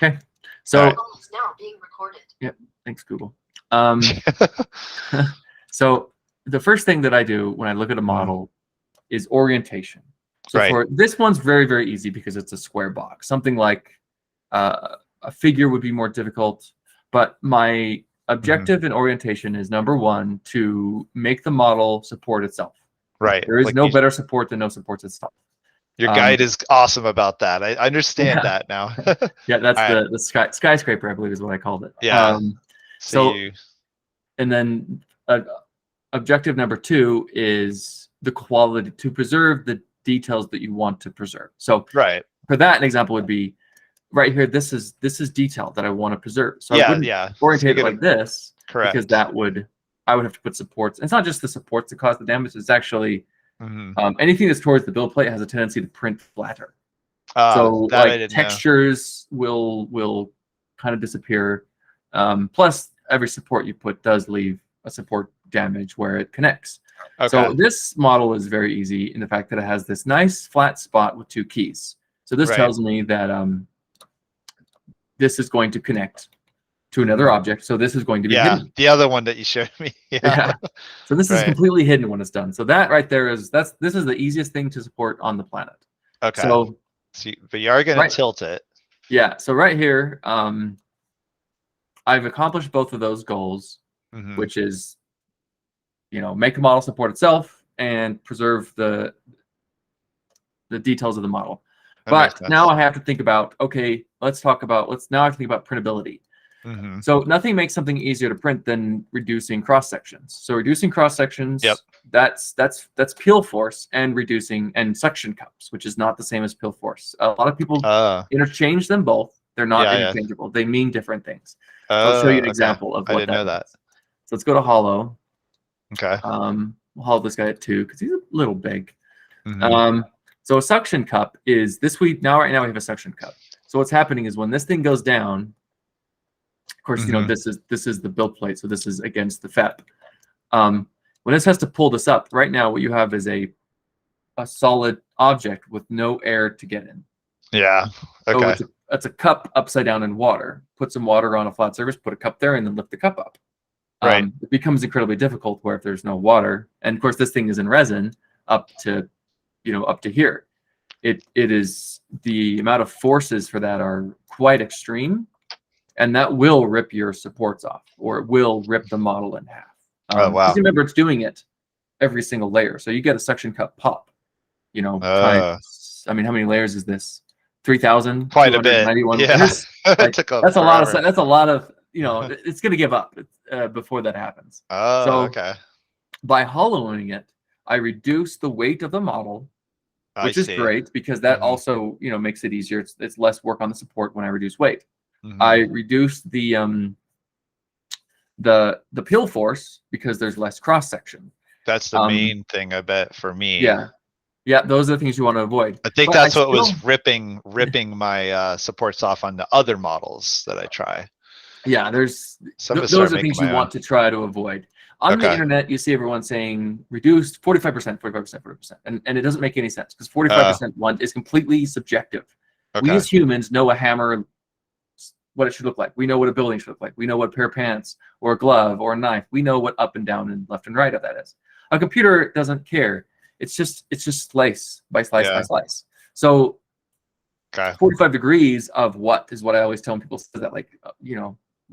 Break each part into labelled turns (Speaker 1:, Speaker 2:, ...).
Speaker 1: Okay. So
Speaker 2: Call is now being recorded.
Speaker 1: yeah, thanks, Google. So the first thing that I do when I look at a model is orientation. So for this one's very, very easy because it's a square box. Something like a figure would be more difficult, but my objective in orientation is number one, to make the model support itself.
Speaker 3: Right.
Speaker 1: There is no better support than no supports itself.
Speaker 3: Your guide is awesome about that. I understand that now.
Speaker 1: Yeah, that's the skyscraper, I believe is what I called it.
Speaker 3: Yeah.
Speaker 1: And then objective number two is the quality, to preserve the details that you want to preserve. So for that, an example would be right here. This is detail that I want to preserve. So I wouldn't orientate it like this, because I would have to put supports. It's not just the supports that cause the damage. It's actually anything that's towards the build plate has a tendency to print flatter. So like textures will kind of disappear. Plus, every support you put does leave a support damage where it connects. So this model is very easy in the fact that it has this nice flat spot with two keys. So this tells me that this is going to connect to another object. So this is going to be hidden.
Speaker 3: The other one that you showed me.
Speaker 1: So this is completely hidden when it's done. So that right there is this is the easiest thing to support on the planet.
Speaker 3: Okay.
Speaker 1: So
Speaker 3: but you are going to tilt it.
Speaker 1: Yeah. So right here, I've accomplished both of those goals, which is, make the model support itself and preserve the details of the model. But now I have to think about, okay, now I have to think about printability. So nothing makes something easier to print than reducing cross sections. So reducing cross sections, that's peel force, and reducing and suction cups, which is not the same as peel force. A lot of people interchange them both. They're not interchangeable. They mean different things. So I'll show you an example of what
Speaker 3: I didn't know that.
Speaker 1: So let's go to hollow.
Speaker 3: Okay.
Speaker 1: We'll hollow this guy at 2 because he's a little big. So a suction cup is this. Right now we have a suction cup. So what's happening is when this thing goes down, of course, this is the build plate, so this is against the FEP. When this has to pull this up, right now what you have is a solid object with no air to get in.
Speaker 3: Yeah. Okay.
Speaker 1: So it's a cup upside down in water. Put some water on a flat surface, put a cup there, and then lift the cup up. It becomes incredibly difficult where if there's no water, and of course this thing is in resin up to here. It is, the amount of forces for that are quite extreme, and that will rip your supports off, or it will rip the model in half. Wow! Remember, it's doing it every single layer, so you get a suction cup pop. Times, I mean, how many layers is this? 3,000.
Speaker 3: Quite a bit. Yeah.
Speaker 1: That's a lot of. That's a lot of. It's going to give up before that happens.
Speaker 3: Okay.
Speaker 1: By hollowing it, I reduce the weight of the model, which is great because that also makes it easier. It's less work on the support when I reduce weight. I reduce the peel force because there's less cross section.
Speaker 3: That's the main thing, I bet, for me.
Speaker 1: Yeah, those are the things you want to avoid.
Speaker 3: I think that's what was ripping my supports off on the other models that I try.
Speaker 1: Yeah, those are the things you want to try to avoid. On the internet, you see everyone saying reduced 45%, 45%, 40%, and it doesn't make any sense because 45% is completely subjective. We as humans know a hammer, what it should look like. We know what a building should look like. We know what a pair of pants or a glove or a knife. We know what up and down and left and right of that is. A computer doesn't care. It's just slice by slice by slice. So 45 degrees of what is what I always tell people, so that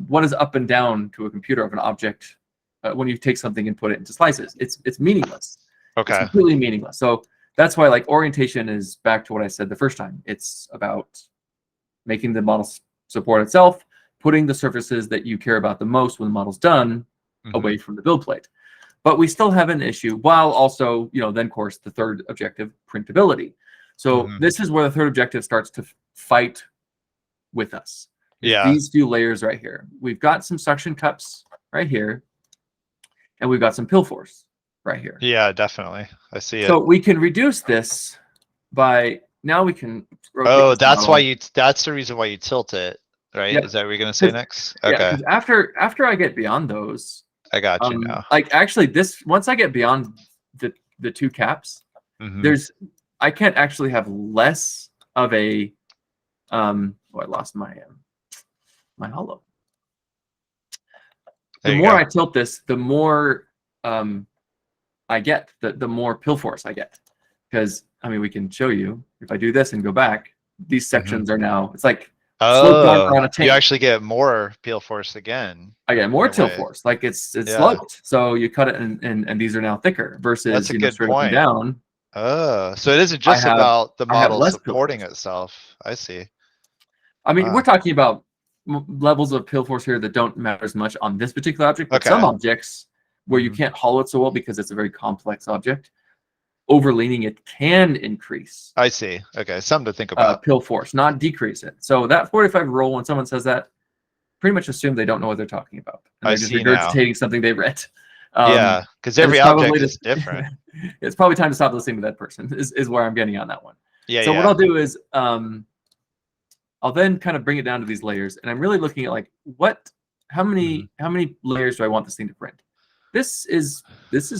Speaker 1: what is up and down to a computer of an object when you take something and put it into slices? It's meaningless. It's completely meaningless. So that's why orientation is back to what I said the first time. It's about making the model support itself, putting the surfaces that you care about the most when the model's done away from the build plate. But we still have an issue, while also, then of course the third objective, printability. So this is where the third objective starts to fight with us. These few layers right here. We've got some suction cups right here, and we've got some peel force right here.
Speaker 3: Yeah, definitely. I see it.
Speaker 1: So we can reduce this by, now we can rotate.
Speaker 3: Oh, that's the reason why you tilt it, right? Yep. Is that what you're gonna say next? Okay.
Speaker 1: Yeah, after I get beyond those,
Speaker 3: I got you now.
Speaker 1: Actually, once I get beyond the two caps, I can't actually have less of a I lost my my hollow.
Speaker 3: There
Speaker 1: The
Speaker 3: you
Speaker 1: more
Speaker 3: go.
Speaker 1: I tilt this, the more I get, the more pill force I get. Because, I mean, we can show you, if I do this and go back, these sections are now, it's like sloped armor on a tank.
Speaker 3: You actually get more peel force again.
Speaker 1: I get more tilt force, like it's sloped. So you cut it and these are now thicker versus,
Speaker 3: that's a good
Speaker 1: straight
Speaker 3: point.
Speaker 1: up and down.
Speaker 3: So it isn't just about the model supporting itself. I see.
Speaker 1: I mean, we're talking about levels of pill force here that don't matter as much on this particular object, but some objects where you can't hollow it so well because it's a very complex object, overleaning it can increase.
Speaker 3: I see. Okay, something to think about.
Speaker 1: Pill force, not decrease it. So that 45 roll, when someone says that, pretty much assume they don't know what they're talking about. And they're just regurgitating something they read.
Speaker 3: Yeah, because every object is different.
Speaker 1: It's probably time to stop listening to that person, is where I'm getting on that one.
Speaker 3: Yeah.
Speaker 1: So what I'll do is I'll then kind of bring it down to these layers, and I'm really looking at like how many layers do I want this thing to print? This is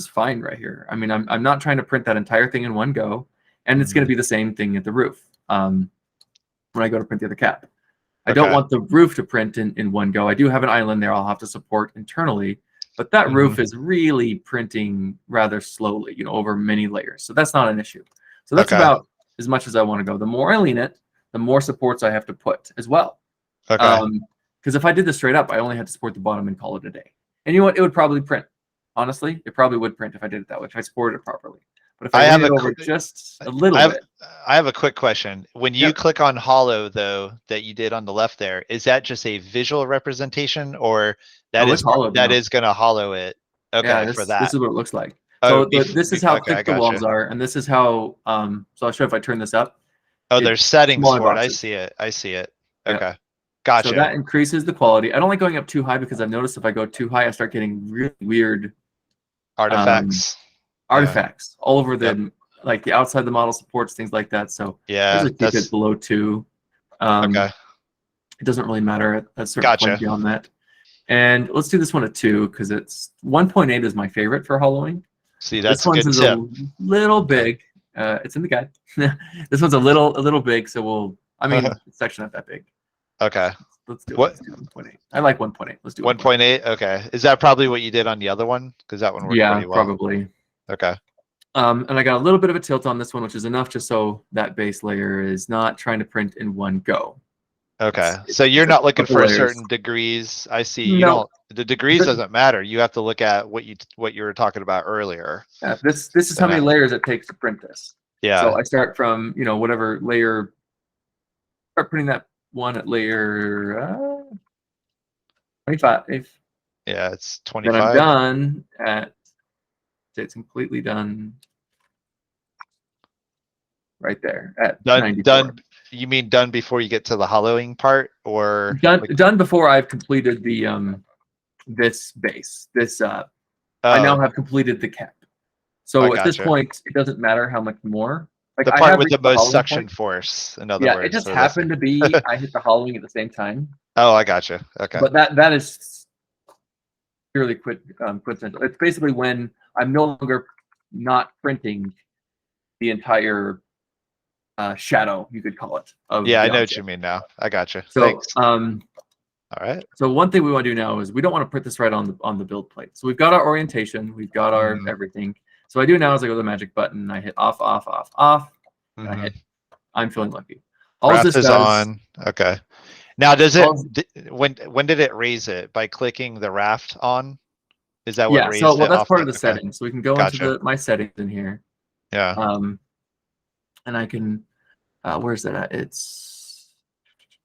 Speaker 1: fine right here. I mean, I'm not trying to print that entire thing in one go, and it's going to be the same thing at the roof when I go to print the other cap. I don't want the roof to print in one go. I do have an island there I'll have to support internally, but that roof is really printing rather slowly, over many layers. So that's not an issue. So that's about as much as I want to go. The more I lean it, the more supports I have to put as well. Because if I did this straight up, I only had to support the bottom and call it a day. And you know what? It would probably print. Honestly, it probably would print if I did it that way, if I supported it properly. But if I lean it over just a little bit.
Speaker 3: I have a quick question. When you click on hollow, though, that you did on the left there, is that just a visual representation, or that is going to hollow it? Okay, for that.
Speaker 1: This is what it looks like. So this is how thick the walls are, and this is how. So I'll show if I turn this up.
Speaker 3: Oh, there's settings for it. I see it. Okay. Gotcha.
Speaker 1: So that increases the quality. I don't like going up too high because I've noticed if I go too high, I start getting really weird
Speaker 3: artifacts.
Speaker 1: All over the like the outside of the model supports, things like that. So usually keep it below 2. It doesn't really matter at a certain point beyond that. And let's do this one at 2 because it's 1.8 is my favorite for hollowing.
Speaker 3: See, that's
Speaker 1: this one's a little big. It's in the guide. This one's a little big, so section not that big.
Speaker 3: Okay.
Speaker 1: Let's do 1.8. I like 1.8. Let's do
Speaker 3: 1.8. Okay. Is that probably what you did on the other one? Because that one worked pretty well.
Speaker 1: Probably.
Speaker 3: Okay.
Speaker 1: And I got a little bit of a tilt on this one, which is enough just so that base layer is not trying to print in one go.
Speaker 3: Okay. So you're not looking for certain degrees. I see. You don't. The degrees doesn't matter. You have to look at what you were talking about earlier.
Speaker 1: Yeah, this is how many layers it takes to print this.
Speaker 3: Yeah.
Speaker 1: So I start from whatever layer. Start printing that one at layer 25.
Speaker 3: Yeah, it's 25.
Speaker 1: Then I'm done at. It's completely done. Right there at 94.
Speaker 3: Done. You mean done before you get to the hollowing part, or
Speaker 1: done before I've completed the this base. I now have completed the cap. So at this point, it doesn't matter how much more. Like
Speaker 3: the part with the most suction force, in other words.
Speaker 1: Yeah, it just happened to be I hit the hollowing at the same time.
Speaker 3: Oh, I gotcha. Okay.
Speaker 1: But that is purely coincidental. It's basically when I'm no longer not printing the entire shadow, you could call it.
Speaker 3: I know what you mean now. I gotcha.
Speaker 1: So,
Speaker 3: thanks.
Speaker 1: All
Speaker 3: right.
Speaker 1: So one thing we want to do now is we don't want to print this right on the build plate. So we've got our orientation, we've got our everything. So what I do now is I go to the magic button, I hit off, and I hit I'm feeling lucky.
Speaker 3: All Raft this is on. Okay. Now does it when did it raise it? By clicking the raft on? Is that what raised it?
Speaker 1: That's part of the settings. So we can go into my settings in here.
Speaker 3: Yeah.
Speaker 1: And I can where's that at? It's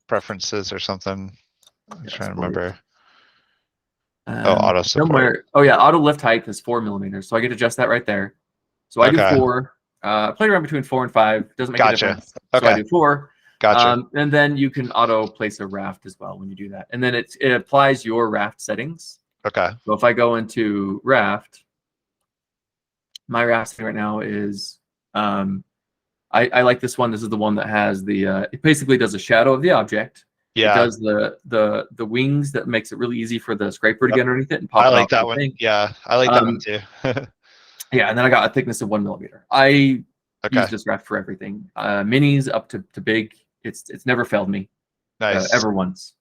Speaker 3: preferences or something. I'm trying to remember.
Speaker 1: Oh,
Speaker 3: auto support.
Speaker 1: Auto lift height is 4 millimeters, so I get to adjust that right there. So I do 4. Play around between 4 and 5. Doesn't make a difference. So I do 4.
Speaker 3: Gotcha.
Speaker 1: And then you can auto place a raft as well when you do that. And then it applies your raft settings.
Speaker 3: Okay.
Speaker 1: So if I go into raft, my raft setting right now is I like this one. This is the one that has the it basically does a shadow of the object.
Speaker 3: Yeah.
Speaker 1: It does the wings that makes it really easy for the scraper to get underneath it and pop.
Speaker 3: I like that one. Yeah, I like that one too.
Speaker 1: Yeah, and then I got a thickness of 1 millimeter. I use this raft for everything. Minis up to big. It's never failed me.
Speaker 3: Nice.
Speaker 1: Ever once.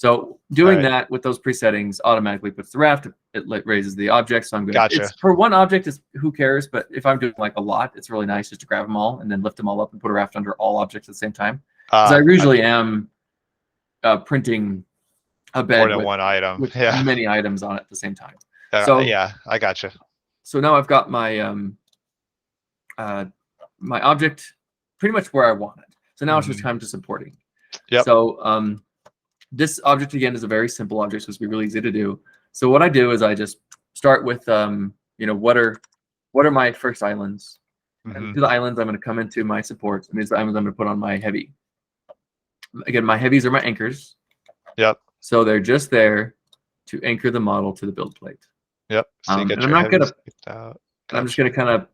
Speaker 1: So doing that with those presettings automatically puts the raft. It raises the object. So I'm good.
Speaker 3: Gotcha.
Speaker 1: It's, for one object, is who cares? But if I'm doing like a lot, it's really nice just to grab them all and then lift them all up and put a raft under all objects at the same time. Because I usually am printing a bed
Speaker 3: more than one item
Speaker 1: with many items on it at the same time.
Speaker 3: So yeah, I gotcha.
Speaker 1: So now I've got my my object pretty much where I want it. So now it's just time to supporting.
Speaker 3: Yep.
Speaker 1: So this object again is a very simple object, so it's really easy to do. So what I do is I just start with you know, what are my first islands? And to the islands, I'm going to come into my supports, and these are the islands I'm going to put on my heavy. Again, my heavies are my anchors.
Speaker 3: Yep.
Speaker 1: So they're just there to anchor the model to the build plate.
Speaker 3: Yep. So you get
Speaker 1: and I'm not gonna. Gotcha. I'm just gonna kind of.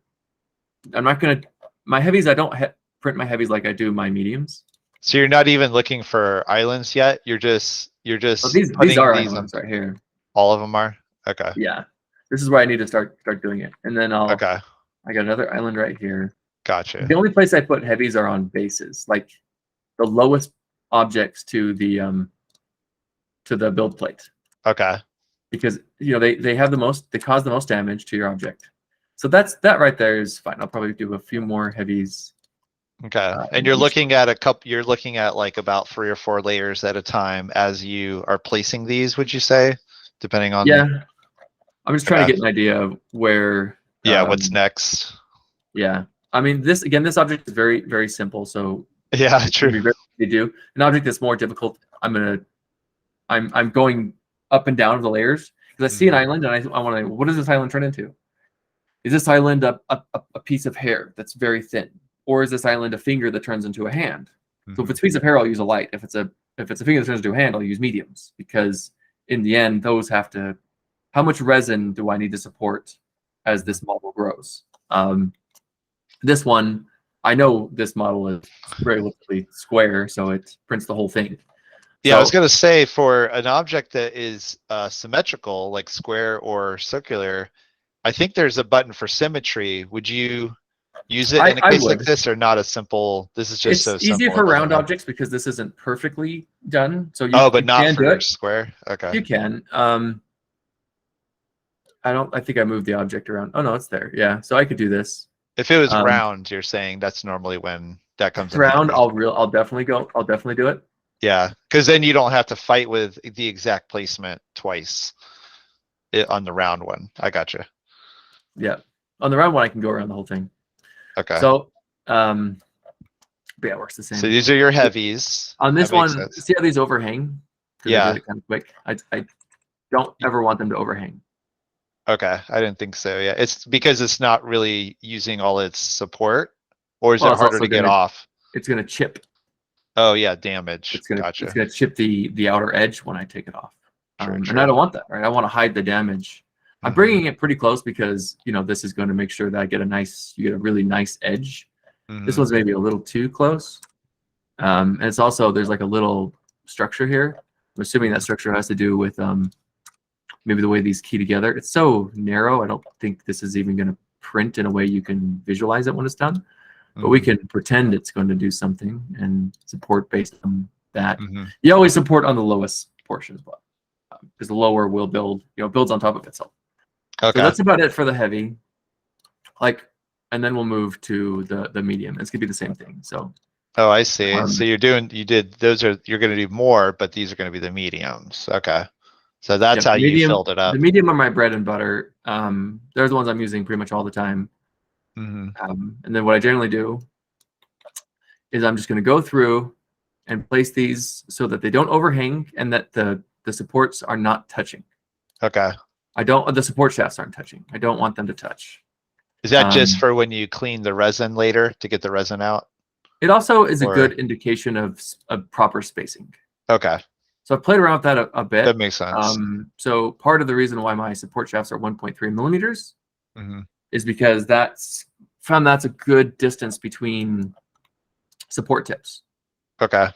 Speaker 1: I'm not gonna. My heavies, I don't print my heavies like I do my mediums.
Speaker 3: So you're not even looking for islands yet. You're just.
Speaker 1: Well, these are islands right here.
Speaker 3: All of them are. Okay.
Speaker 1: Yeah. This is where I need to start doing it, and then I'll.
Speaker 3: Okay.
Speaker 1: I got another island right here.
Speaker 3: Gotcha.
Speaker 1: The only place I put heavies are on bases, like the lowest objects to the build plate.
Speaker 3: Okay.
Speaker 1: Because you know they have the most, they cause the most damage to your object. So that right there is fine. I'll probably do a few more heavies.
Speaker 3: Okay. And you're looking at you're looking at like about 3 or 4 layers at a time as you are placing these, would you say? Depending on.
Speaker 1: Yeah. I'm just trying to get an idea of where.
Speaker 3: Yeah, what's next?
Speaker 1: Yeah. I mean, this object is very, very simple. So
Speaker 3: yeah, true.
Speaker 1: Very to do. An object that's more difficult, I'm going up and down the layers because I see an island and I want to. What does this island turn into? Is this island a piece of hair that's very thin, or is this island a finger that turns into a hand? So if it's a piece of hair, I'll use a light. If it's a finger that turns into a hand, I'll use mediums, because in the end, those have to. How much resin do I need to support as this model grows? This one, I know this model is relatively square, so it prints the whole thing.
Speaker 3: Yeah, I was going to say, for an object that is symmetrical, like square or circular, I think there's a button for symmetry. Would you use it in a case like this, or not as simple? This is just so simple.
Speaker 1: It's easier for round objects because this isn't perfectly done. So
Speaker 3: but not for square? Okay.
Speaker 1: You can. I think I moved the object around. Oh no, it's there. Yeah, so I could do this.
Speaker 3: If it was round, you're saying that's normally when that comes in.
Speaker 1: Round, I'll definitely do it.
Speaker 3: Yeah, because then you don't have to fight with the exact placement twice on the round one. I gotcha.
Speaker 1: Yeah, on the round one, I can go around the whole thing.
Speaker 3: Okay.
Speaker 1: So, but yeah, it works the same.
Speaker 3: So these are your heavies.
Speaker 1: On this one, see how these overhang?
Speaker 3: Yeah.
Speaker 1: I did it kind of quick. I don't ever want them to overhang.
Speaker 3: Okay, I didn't think so. Yeah, it's because it's not really using all its support, or is it harder to get off?
Speaker 1: It's gonna chip.
Speaker 3: Oh yeah, damage.
Speaker 1: It's gonna
Speaker 3: gotcha.
Speaker 1: It's gonna chip the outer edge when I take it off. And I don't want that, right? I want to hide the damage. I'm bringing it pretty close because you know this is going to make sure that you get a really nice edge. This one's maybe a little too close, and it's also, there's like a little structure here. I'm assuming that structure has to do with maybe the way these key together. It's so narrow, I don't think this is even going to print in a way you can visualize it when it's done. But we can pretend it's going to do something and support based on that. You always support on the lowest portion as well, because the lower will build, builds on top of itself. Okay. So that's about it for the heavy. And then we'll move to the medium. It's gonna be the same thing. So. Oh,
Speaker 3: I see. So you're going to do more, but these are going to be the mediums. Okay. So that's how you filled it up.
Speaker 1: The medium are my bread and butter. They're the ones I'm using pretty much all the time. And then what I generally do is I'm just going to go through and place these so that they don't overhang and that the supports are not touching.
Speaker 3: Okay.
Speaker 1: The support shafts aren't touching. I don't want them to touch.
Speaker 3: Is that just for when you clean the resin later to get the resin out?
Speaker 1: It also is a good indication of proper spacing.
Speaker 3: Okay.
Speaker 1: So I've played around with that a bit.
Speaker 3: That makes sense.
Speaker 1: So part of the reason why my support shafts are 1.3 millimeters is because that's a good distance between support tips.
Speaker 3: Okay.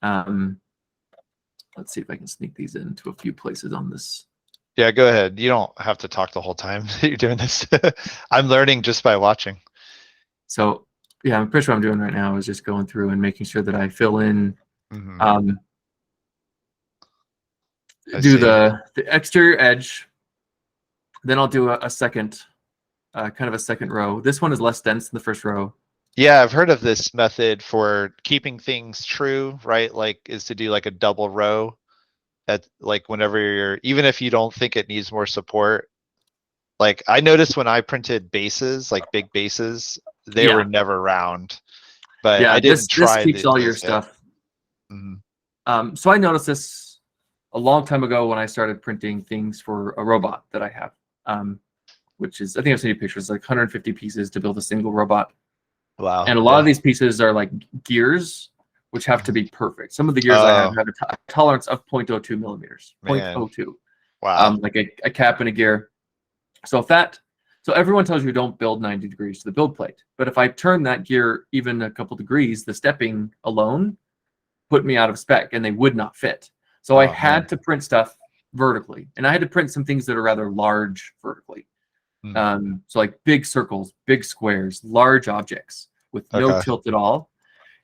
Speaker 1: Let's see if I can sneak these into a few places on this.
Speaker 3: Yeah, go ahead. You don't have to talk the whole time that you're doing this. I'm learning just by watching.
Speaker 1: So yeah, I'm pretty sure what I'm doing right now is just going through and making sure that I fill in do the exterior edge. Then I'll do a second, kind of a second row. This one is less dense than the first row.
Speaker 3: Yeah, I've heard of this method for keeping things true, right? Like, is to do like a double row at like whenever you're, even if you don't think it needs more support. Like I noticed when I printed bases, like big bases, they were never round. But I didn't try
Speaker 1: this keeps all your stuff. So I noticed this a long time ago when I started printing things for a robot that I have, which is, I think I've seen you pictures, like 150 pieces to build a single robot.
Speaker 3: Wow.
Speaker 1: And a lot of these pieces are like gears, which have to be perfect. Some of the gears I have a tolerance of 0.02 millimeters, 0.02.
Speaker 3: Wow.
Speaker 1: Like a cap and a gear. So so everyone tells you don't build 90 degrees to the build plate. But if I turn that gear even a couple degrees, the stepping alone put me out of spec and they would not fit. So I had to print stuff vertically, and I had to print some things that are rather large vertically. So like big circles, big squares, large objects with no tilt at all.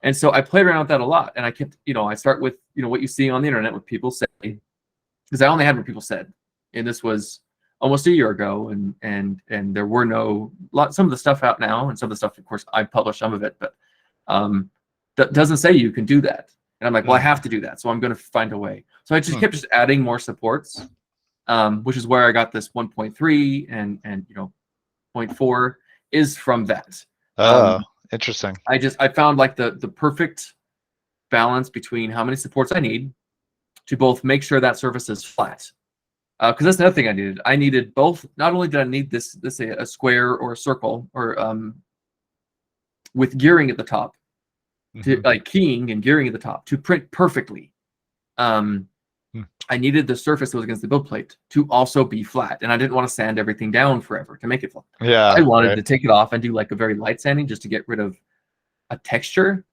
Speaker 1: And so I played around with that a lot. And I kept, I start with, what you see on the internet, what people say, because I only had what people said. And this was almost a year ago. And there were some of the stuff out now, and some of the stuff, of course, I published some of it, but that doesn't say you can do that. And I'm like, well, I have to do that. So I'm going to find a way. So I just kept adding more supports, which is where I got this 1.3 and 0.4 is from that.
Speaker 3: Interesting.
Speaker 1: I found like the perfect balance between how many supports I need to both make sure that surface is flat. Because that's another thing I needed. I needed both. Not only did I need this a square or a circle or with gearing at the top, to like keying and gearing at the top to print perfectly. I needed the surface that was against the build plate to also be flat, and I didn't want to sand everything down forever to make it flat. I wanted to take it off and do like a very light sanding just to get rid of a texture,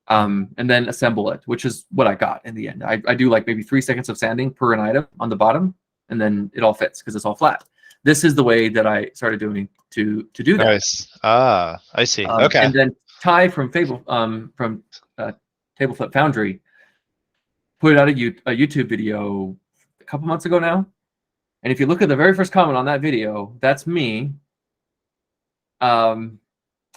Speaker 1: and then assemble it, which is what I got in the end. I do like maybe 3 seconds of sanding per an item on the bottom, and then it all fits because it's all flat. This is the way that I started doing to do that.
Speaker 3: Nice. I see. Okay.
Speaker 1: And then Ty from Table Flip Foundry put out a YouTube video a couple months ago now. And if you look at the very first comment on that video, that's me. And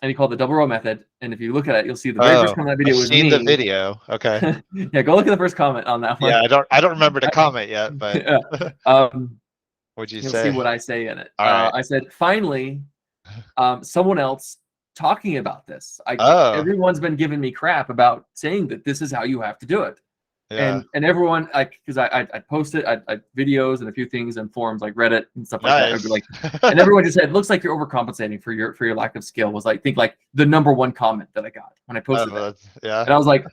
Speaker 1: he called it the double row method. And if you look at it, you'll see the very first comment on that video was me.
Speaker 3: I've seen the video. Okay.
Speaker 1: Yeah, go look at the first comment on that one.
Speaker 3: Yeah, I don't remember the comment yet, but what'd you say?
Speaker 1: You'll see what I say in it.
Speaker 3: All right.
Speaker 1: I said, finally, someone else talking about this. Everyone's been giving me crap about saying that this is how you have to do it.
Speaker 3: Yeah.
Speaker 1: And everyone, because I posted I videos and a few things in forums like Reddit and stuff like that. I'd be like, and everyone just said, it looks like you're overcompensating for your lack of skill. Was like the #1 comment that I got when I posted that.
Speaker 3: Yeah.
Speaker 1: And I was like,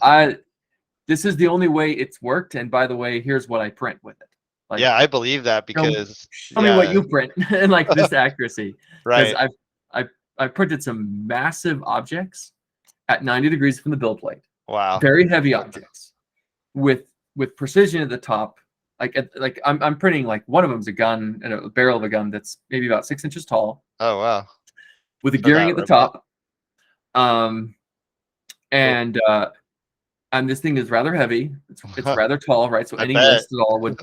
Speaker 1: this is the only way it's worked. And by the way, here's what I print with it. Like,
Speaker 3: yeah, I believe that because
Speaker 1: tell me what you print and like this accuracy.
Speaker 3: Right.
Speaker 1: I printed some massive objects at 90 degrees from the build plate.
Speaker 3: Wow.
Speaker 1: Very heavy objects with precision at the top. Like I'm printing like one of them's a gun and a barrel of a gun that's maybe about 6 inches tall.
Speaker 3: Oh wow.
Speaker 1: With a gearing at the top. And this thing is rather heavy. It's rather tall, right? So any list at all would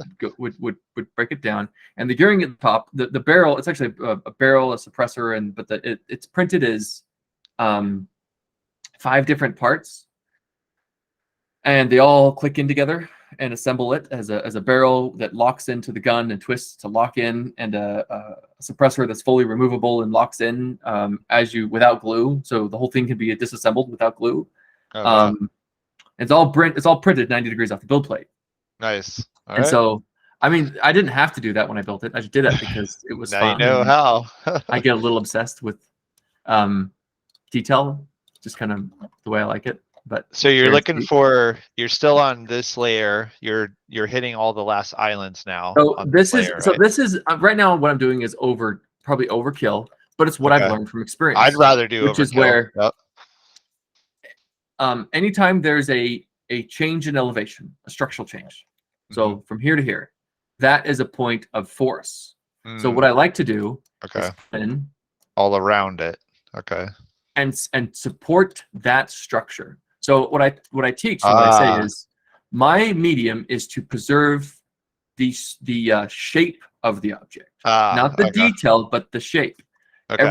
Speaker 1: break it down. And the gearing at the top, the barrel, it's actually a barrel, a suppressor, but it's printed as 5 different parts, and they all click in together and assemble it as a barrel that locks into the gun and twists to lock in, and a suppressor that's fully removable and locks in without glue. So the whole thing can be disassembled without glue.
Speaker 3: Oh, wow.
Speaker 1: It's all printed 90 degrees off the build plate.
Speaker 3: Nice.
Speaker 1: So, I mean, I didn't have to do that when I built it. I just did that because it was
Speaker 3: now
Speaker 1: fun.
Speaker 3: You know how.
Speaker 1: I get a little obsessed with detail, just kind of the way I like it. But
Speaker 3: so you're you're still on this layer. You're hitting all the last islands now.
Speaker 1: So this is right now what I'm doing is probably overkill, but it's what I've learned from experience.
Speaker 3: I'd rather do
Speaker 1: which overkill. Is where anytime there's a change in elevation, a structural change, so from here to here, that is a point of force. So what I like to do is spin
Speaker 3: all around it,
Speaker 1: and support that structure. So what I teach and what I say is, my medium is to preserve the shape of the object, not the detail, but the shape.
Speaker 3: Okay.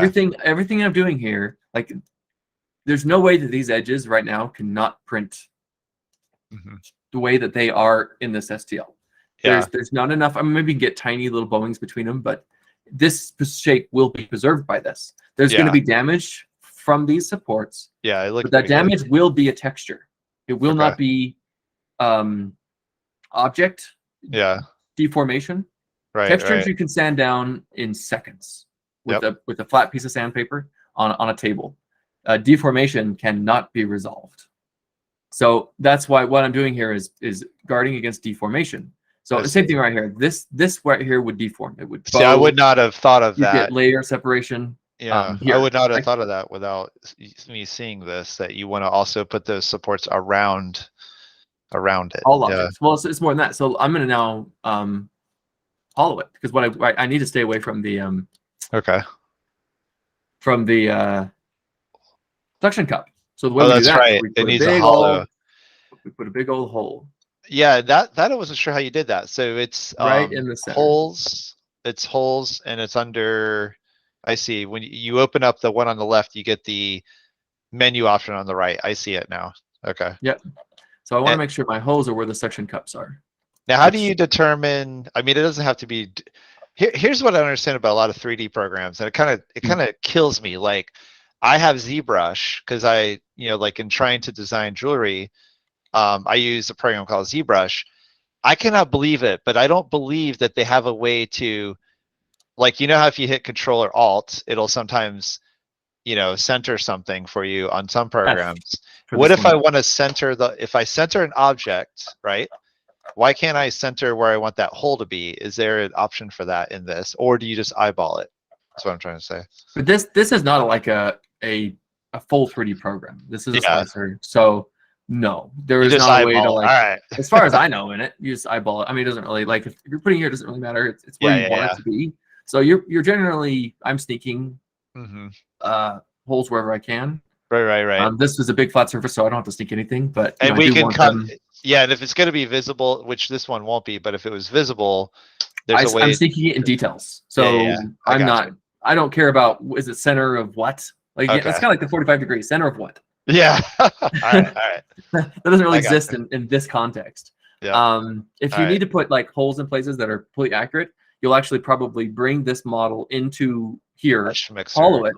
Speaker 1: Everything I'm doing here, like, there's no way that these edges right now cannot print the way that they are in this STL. There's not enough. I mean, maybe you can get tiny little bowings between them, but this shape will be preserved by this. There's going to be damage from these supports.
Speaker 3: Yeah,
Speaker 1: but that damage will be a texture. It will not be object deformation. Textures you can sand down in seconds with a flat piece of sandpaper on a table. Deformation cannot be resolved. So that's why what I'm doing here is guarding against deformation. So the same thing right here. This right here would deform. It would.
Speaker 3: See, I would not have thought of that.
Speaker 1: Get layer separation.
Speaker 3: Yeah, I would not have thought of that without me seeing this. That you want to also put those supports around it.
Speaker 1: All objects. Well, it's more than that. So I'm going to now hollow it, because what I need to stay away from the from the suction cup. So the way we do that, we put a big hollow. We put a big old hole.
Speaker 3: Yeah, that I wasn't sure how you did that. So it's
Speaker 1: right in the center.
Speaker 3: Holes. It's holes, and it's under. I see. When you open up the one on the left, you get the menu option on the right. I see it now. Okay.
Speaker 1: Yep. So I want to make sure my holes are where the suction cups are.
Speaker 3: Now, how do you determine? I mean, it doesn't have to be. Here's what I understand about a lot of 3D programs, and it kind of kills me. Like, I have ZBrush because like in trying to design jewelry, I use a program called ZBrush. I cannot believe it, but I don't believe that they have a way to, like, how if you hit Control or Alt, it'll sometimes, center something for you on some programs. What if I want to center if I center an object, right? Why can't I center where I want that hole to be? Is there an option for that in this, or do you just eyeball it? That's what I'm trying to say.
Speaker 1: But this is not like a full 3D program. This is a slicer. So no, there is not a way to, like,
Speaker 3: all right.
Speaker 1: as far as I know in it, you just eyeball it. I mean, it doesn't really, like, if you're putting here, it doesn't really matter. It's where you want it to be. So you're generally, I'm sneaking holes wherever I can.
Speaker 3: Right.
Speaker 1: This was a big flat surface, so I don't have to sneak anything. But
Speaker 3: and we can cut. Yeah, and if it's going to be visible, which this one won't be, but if it was visible, there's a way.
Speaker 1: I'm sneaking it in details. So I'm not. I don't care about, is it center of what? Like, it's kind of like the 45 degrees center of what?
Speaker 3: Yeah. All right.
Speaker 1: That doesn't really exist in this context.
Speaker 3: Yeah.
Speaker 1: If you need to put, like, holes in places that are completely accurate, you'll actually probably bring this model into here, follow it,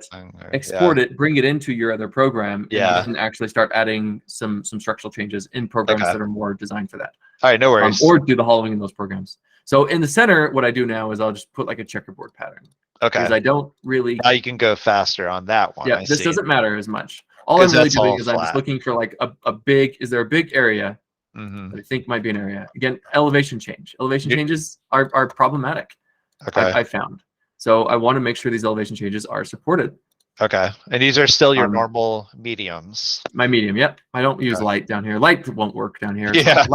Speaker 1: export it, bring it into your other program, and then actually start adding some structural changes in programs that are more designed for that.
Speaker 3: All right, no worries.
Speaker 1: Or do the hollowing in those programs. So in the center, what I do now is I'll just put, like, a checkerboard pattern.
Speaker 3: Okay.
Speaker 1: Because I don't really.
Speaker 3: Now you can go faster on that one.
Speaker 1: Yeah, this doesn't matter as much. All I'm really doing is I'm just looking for, like, a big. Is there a big area? That I think might be an area. Again, elevation change. Elevation changes are problematic.
Speaker 3: Okay.
Speaker 1: I found. So I want to make sure these elevation changes are supported.
Speaker 3: Okay. And these are still your normal mediums.
Speaker 1: My medium, yep. I don't use light down here. Light won't work down here.
Speaker 3: Yeah.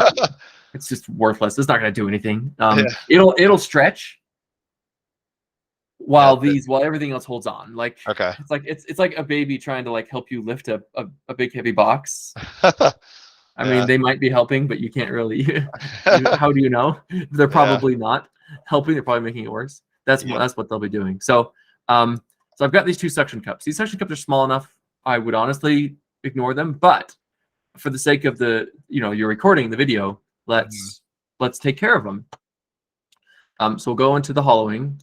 Speaker 1: It's just worthless. It's not going to do anything. It'll stretch while everything else holds on. Like, it's like a baby trying to, like, help you lift a big heavy box. I mean, they might be helping, but you can't really. How do you know? They're probably not helping. They're probably making it worse. That's what they'll be doing. So, so I've got these two suction cups. These suction cups are small enough. I would honestly ignore them, but for the sake of you're recording the video, let's take care of them. So we'll go into the hollowing.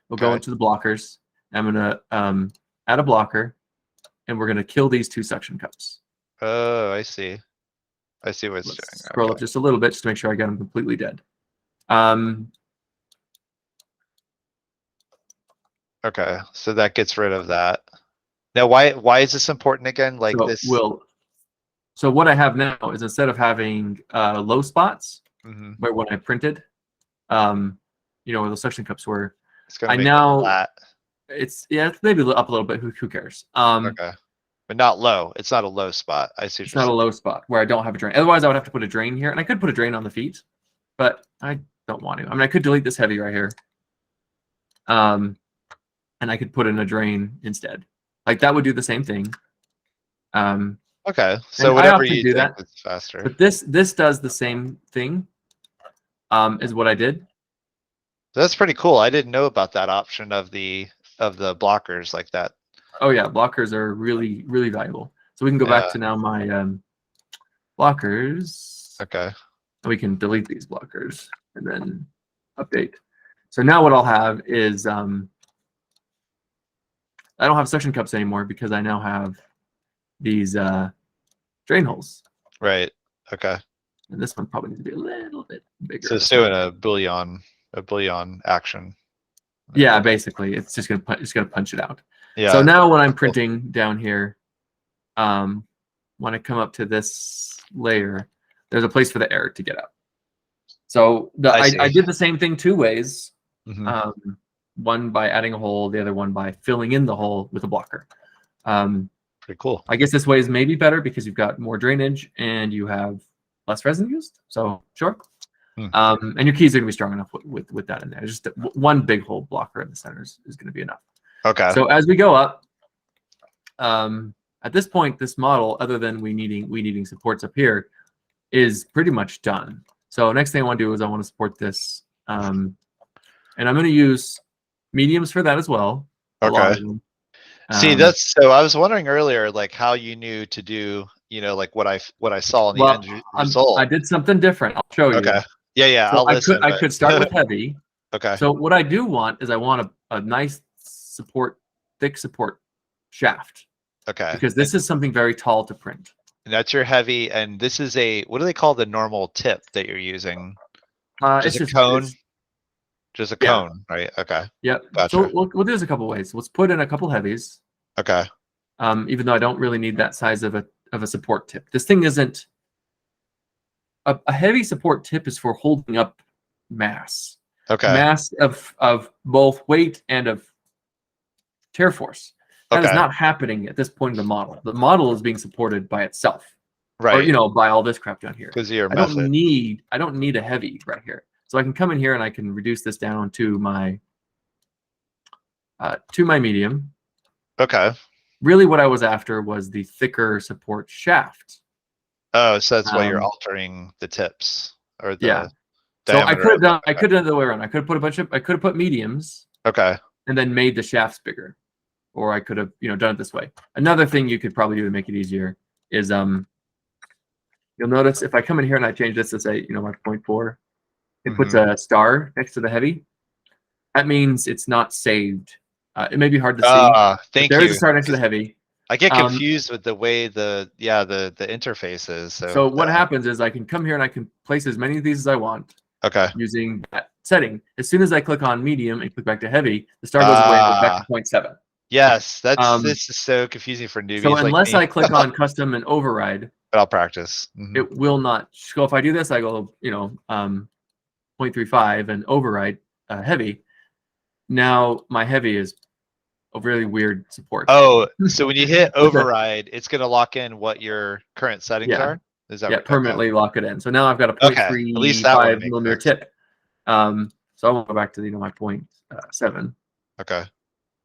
Speaker 1: We'll go into the blockers. I'm gonna add a blocker, and we're gonna kill these two suction cups.
Speaker 3: Oh, I see. I see what it's doing.
Speaker 1: Scroll up just a little bit just to make sure I got them completely dead.
Speaker 3: Okay, so that gets rid of that. Now, why is this important again? Like, this.
Speaker 1: So what I have now is, instead of having low spots where when I printed, where the suction cups were, it's maybe up a little bit. Who cares?
Speaker 3: Okay. But not low. It's not a low spot. I see.
Speaker 1: It's not a low spot where I don't have a drain. Otherwise, I would have to put a drain here, and I could put a drain on the feet, but I don't want to. I mean, I could delete this heavy right here, and I could put in a drain instead. Like, that would do the same thing.
Speaker 3: Okay, so whatever you do
Speaker 1: that
Speaker 3: is faster.
Speaker 1: But this does the same thing as what I did.
Speaker 3: That's pretty cool. I didn't know about that option of the blockers like that.
Speaker 1: Oh yeah, blockers are really, really valuable. So we can go back to now my blockers.
Speaker 3: Okay.
Speaker 1: We can delete these blockers and then update. So now what I'll have is I don't have suction cups anymore because I now have these drain holes.
Speaker 3: Right. Okay.
Speaker 1: And this one probably needs to be a little bit bigger.
Speaker 3: So it's doing a bullion action.
Speaker 1: Yeah, basically, it's just gonna punch it out.
Speaker 3: Yeah.
Speaker 1: So now when I'm printing down here, when I come up to this layer, there's a place for the error to get out. So I did the same thing 2 ways. Mm-hmm. One by adding a hole, the other one by filling in the hole with a blocker.
Speaker 3: Pretty cool.
Speaker 1: I guess this way is maybe better because you've got more drainage and you have less resin used. So sure. And your keys are going to be strong enough with that in there. Just one big hole blocker in the center is going to be enough.
Speaker 3: Okay.
Speaker 1: So as we go up, at this point, this model, other than we needing supports up here, is pretty much done. So next thing I want to do is I want to support this, and I'm going to use mediums for that as well.
Speaker 3: Okay. See, that's so. I was wondering earlier, like how you knew to do, like what I saw in the end result.
Speaker 1: I did something different. I'll show you.
Speaker 3: Okay. Yeah.
Speaker 1: So I could start with heavy.
Speaker 3: Okay.
Speaker 1: So what I do want is I want a nice thick support shaft.
Speaker 3: Okay.
Speaker 1: Because this is something very tall to print.
Speaker 3: And that's your heavy, and this is what do they call the normal tip that you're using? Just a cone. Just a cone, right? Okay.
Speaker 1: Yep.
Speaker 3: Gotcha.
Speaker 1: So we'll do this a couple ways. Let's put in a couple heavies.
Speaker 3: Okay.
Speaker 1: Even though I don't really need that size of a support tip. This thing isn't a heavy support tip is for holding up mass.
Speaker 3: Okay.
Speaker 1: Mass of both weight and of tear force. That is not happening at this point in the model. The model is being supported by itself.
Speaker 3: Right.
Speaker 1: Or by all this crap down here.
Speaker 3: Because you're
Speaker 1: I don't need a heavy right here. So I can come in here and I can reduce this down to my medium.
Speaker 3: Okay.
Speaker 1: Really what I was after was the thicker support shaft.
Speaker 3: Oh, so that's why you're altering the tips or the
Speaker 1: So I could have done it the other way around. I could have put mediums.
Speaker 3: Okay.
Speaker 1: And then made the shafts bigger. Or I could have, done it this way. Another thing you could probably do to make it easier is you'll notice if I come in here and I change this to say, my 0.4, it puts a star next to the heavy. That means it's not saved. It may be hard to see.
Speaker 3: Thank
Speaker 1: you. There is
Speaker 3: a
Speaker 1: star next to the heavy.
Speaker 3: I get confused with the way the interface is.
Speaker 1: So what happens is I can come here and I can place as many of these as I want.
Speaker 3: Okay.
Speaker 1: Using that setting. As soon as I click on medium and click back to heavy, the star goes away and goes back to 0.7.
Speaker 3: Yes, this is so confusing for newbies.
Speaker 1: So unless
Speaker 3: like
Speaker 1: I click on custom and override,
Speaker 3: but I'll practice.
Speaker 1: It will not. So if I do this, I go 0.35 and override heavy. Now my heavy is a really weird support.
Speaker 3: Oh, so when you hit override, it's going to lock in what your current settings are? Is that right?
Speaker 1: Permanently lock it in. So now I've got a 0.35 millimeter tip. So I will go back to my 0.7.
Speaker 3: Okay.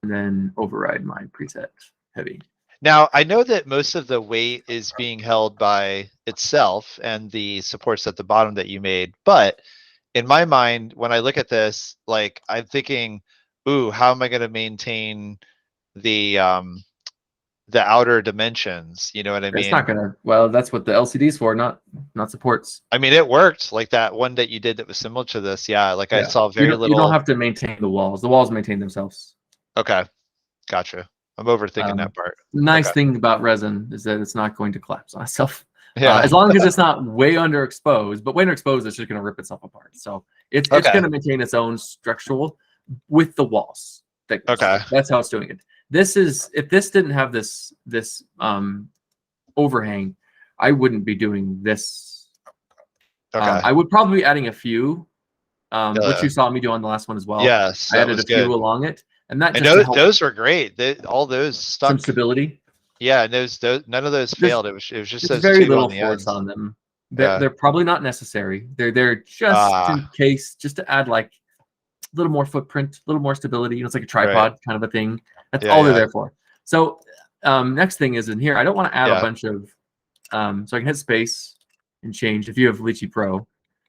Speaker 1: And then override my preset heavy.
Speaker 3: Now, I know that most of the weight is being held by itself and the supports at the bottom that you made. But in my mind, when I look at this, like I'm thinking, ooh, how am I going to maintain the outer dimensions? You know what I mean?
Speaker 1: It's not going to. Well, that's what the LCD's for, not supports.
Speaker 3: I mean, it worked. Like that one that you did that was similar to this. Yeah, like I saw very little.
Speaker 1: You don't have to maintain the walls. The walls maintain themselves.
Speaker 3: Okay, gotcha. I'm overthinking that part.
Speaker 1: Nice thing about resin is that it's not going to collapse on itself. Yeah. As long as it's not way underexposed, but way underexposed, it's just going to rip itself apart. So it's going to maintain its own structural with the walls.
Speaker 3: Okay.
Speaker 1: That's how it's doing it. This is, if this didn't have this overhang, I wouldn't be doing this.
Speaker 3: Okay.
Speaker 1: I would probably be adding a few, which you saw me do on the last one as well.
Speaker 3: Yes,
Speaker 1: I added a few along it. And that
Speaker 3: those were great. All those stuck.
Speaker 1: Some stability.
Speaker 3: Yeah, and those none of those failed. It was just those
Speaker 1: very
Speaker 3: two
Speaker 1: little
Speaker 3: on the
Speaker 1: force
Speaker 3: ends.
Speaker 1: on them. They're probably not necessary. They're just in case, just to add like a little more footprint, a little more stability. It's like a tripod kind of a thing. That's all they're there for. So next thing is in here. I don't want to add a bunch of. So I can hit space and change. If you have Lychee Pro,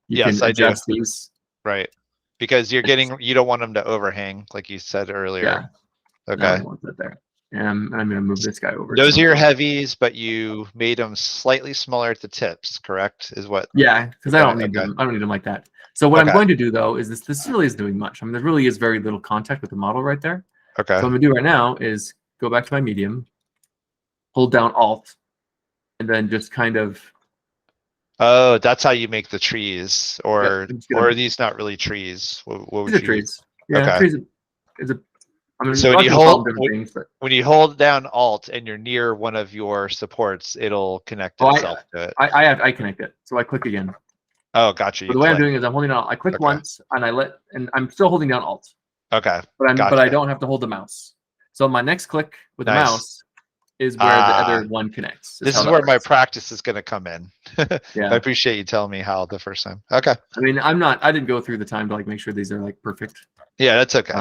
Speaker 1: you can adjust these.
Speaker 3: Right. because you don't want them to overhang, like you said earlier.
Speaker 1: Yeah.
Speaker 3: Okay.
Speaker 1: No, I want that there. And I'm going to move this guy over.
Speaker 3: Those are your heavies, but you made them slightly smaller at the tips, correct? Is what?
Speaker 1: Yeah, because I don't need them. I don't need them like that. So what I'm going to do though is this really isn't doing much. I mean, there really is very little contact with the model right there.
Speaker 3: Okay.
Speaker 1: So what I'm going to do right now is go back to my medium, hold down Alt, and then just kind of.
Speaker 3: Oh, that's how you make the trees, or
Speaker 1: yeah,
Speaker 3: or are these not really trees? What would
Speaker 1: these are trees. Yeah,
Speaker 3: okay.
Speaker 1: trees is a. I mean,
Speaker 3: so when you hold down Alt and you're near one of your supports, it'll connect itself to it.
Speaker 1: I connect it, so I click again.
Speaker 3: Oh, gotcha.
Speaker 1: So the way I'm doing is I'm holding down. I click once, and I'm still holding down Alt.
Speaker 3: Okay.
Speaker 1: But I don't have to hold the mouse. So my next click with the mouse is where the other one connects.
Speaker 3: This is where my practice is going to come in.
Speaker 1: Yeah.
Speaker 3: I appreciate you telling me how the first time. Okay.
Speaker 1: I mean, I didn't go through the time to like make sure these are like perfect.
Speaker 3: Yeah, that's okay.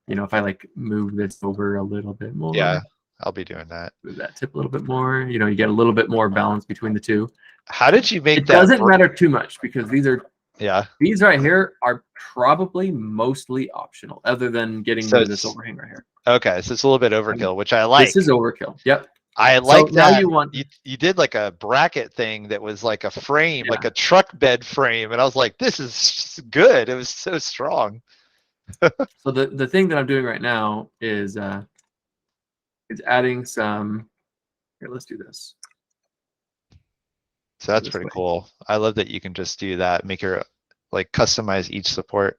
Speaker 1: You know, if I like move this over a little bit more.
Speaker 3: Yeah, I'll be doing that.
Speaker 1: Move that tip a little bit more. You know, you get a little bit more balance between the two.
Speaker 3: How did you make
Speaker 1: that? It doesn't matter too much because these are.
Speaker 3: Yeah.
Speaker 1: These right here are probably mostly optional, other than getting rid of this overhang right here.
Speaker 3: Okay, so it's a little bit overkill, which I like.
Speaker 1: This is overkill. Yep.
Speaker 3: I like that.
Speaker 1: Now you want
Speaker 3: you did like a bracket thing that was like a frame, like a truck bed frame, and I was like, this is good. It was so strong.
Speaker 1: So the thing that I'm doing right now is adding some. Here, let's do this.
Speaker 3: So that's pretty cool. I love that you can just do that, make your like customize each support.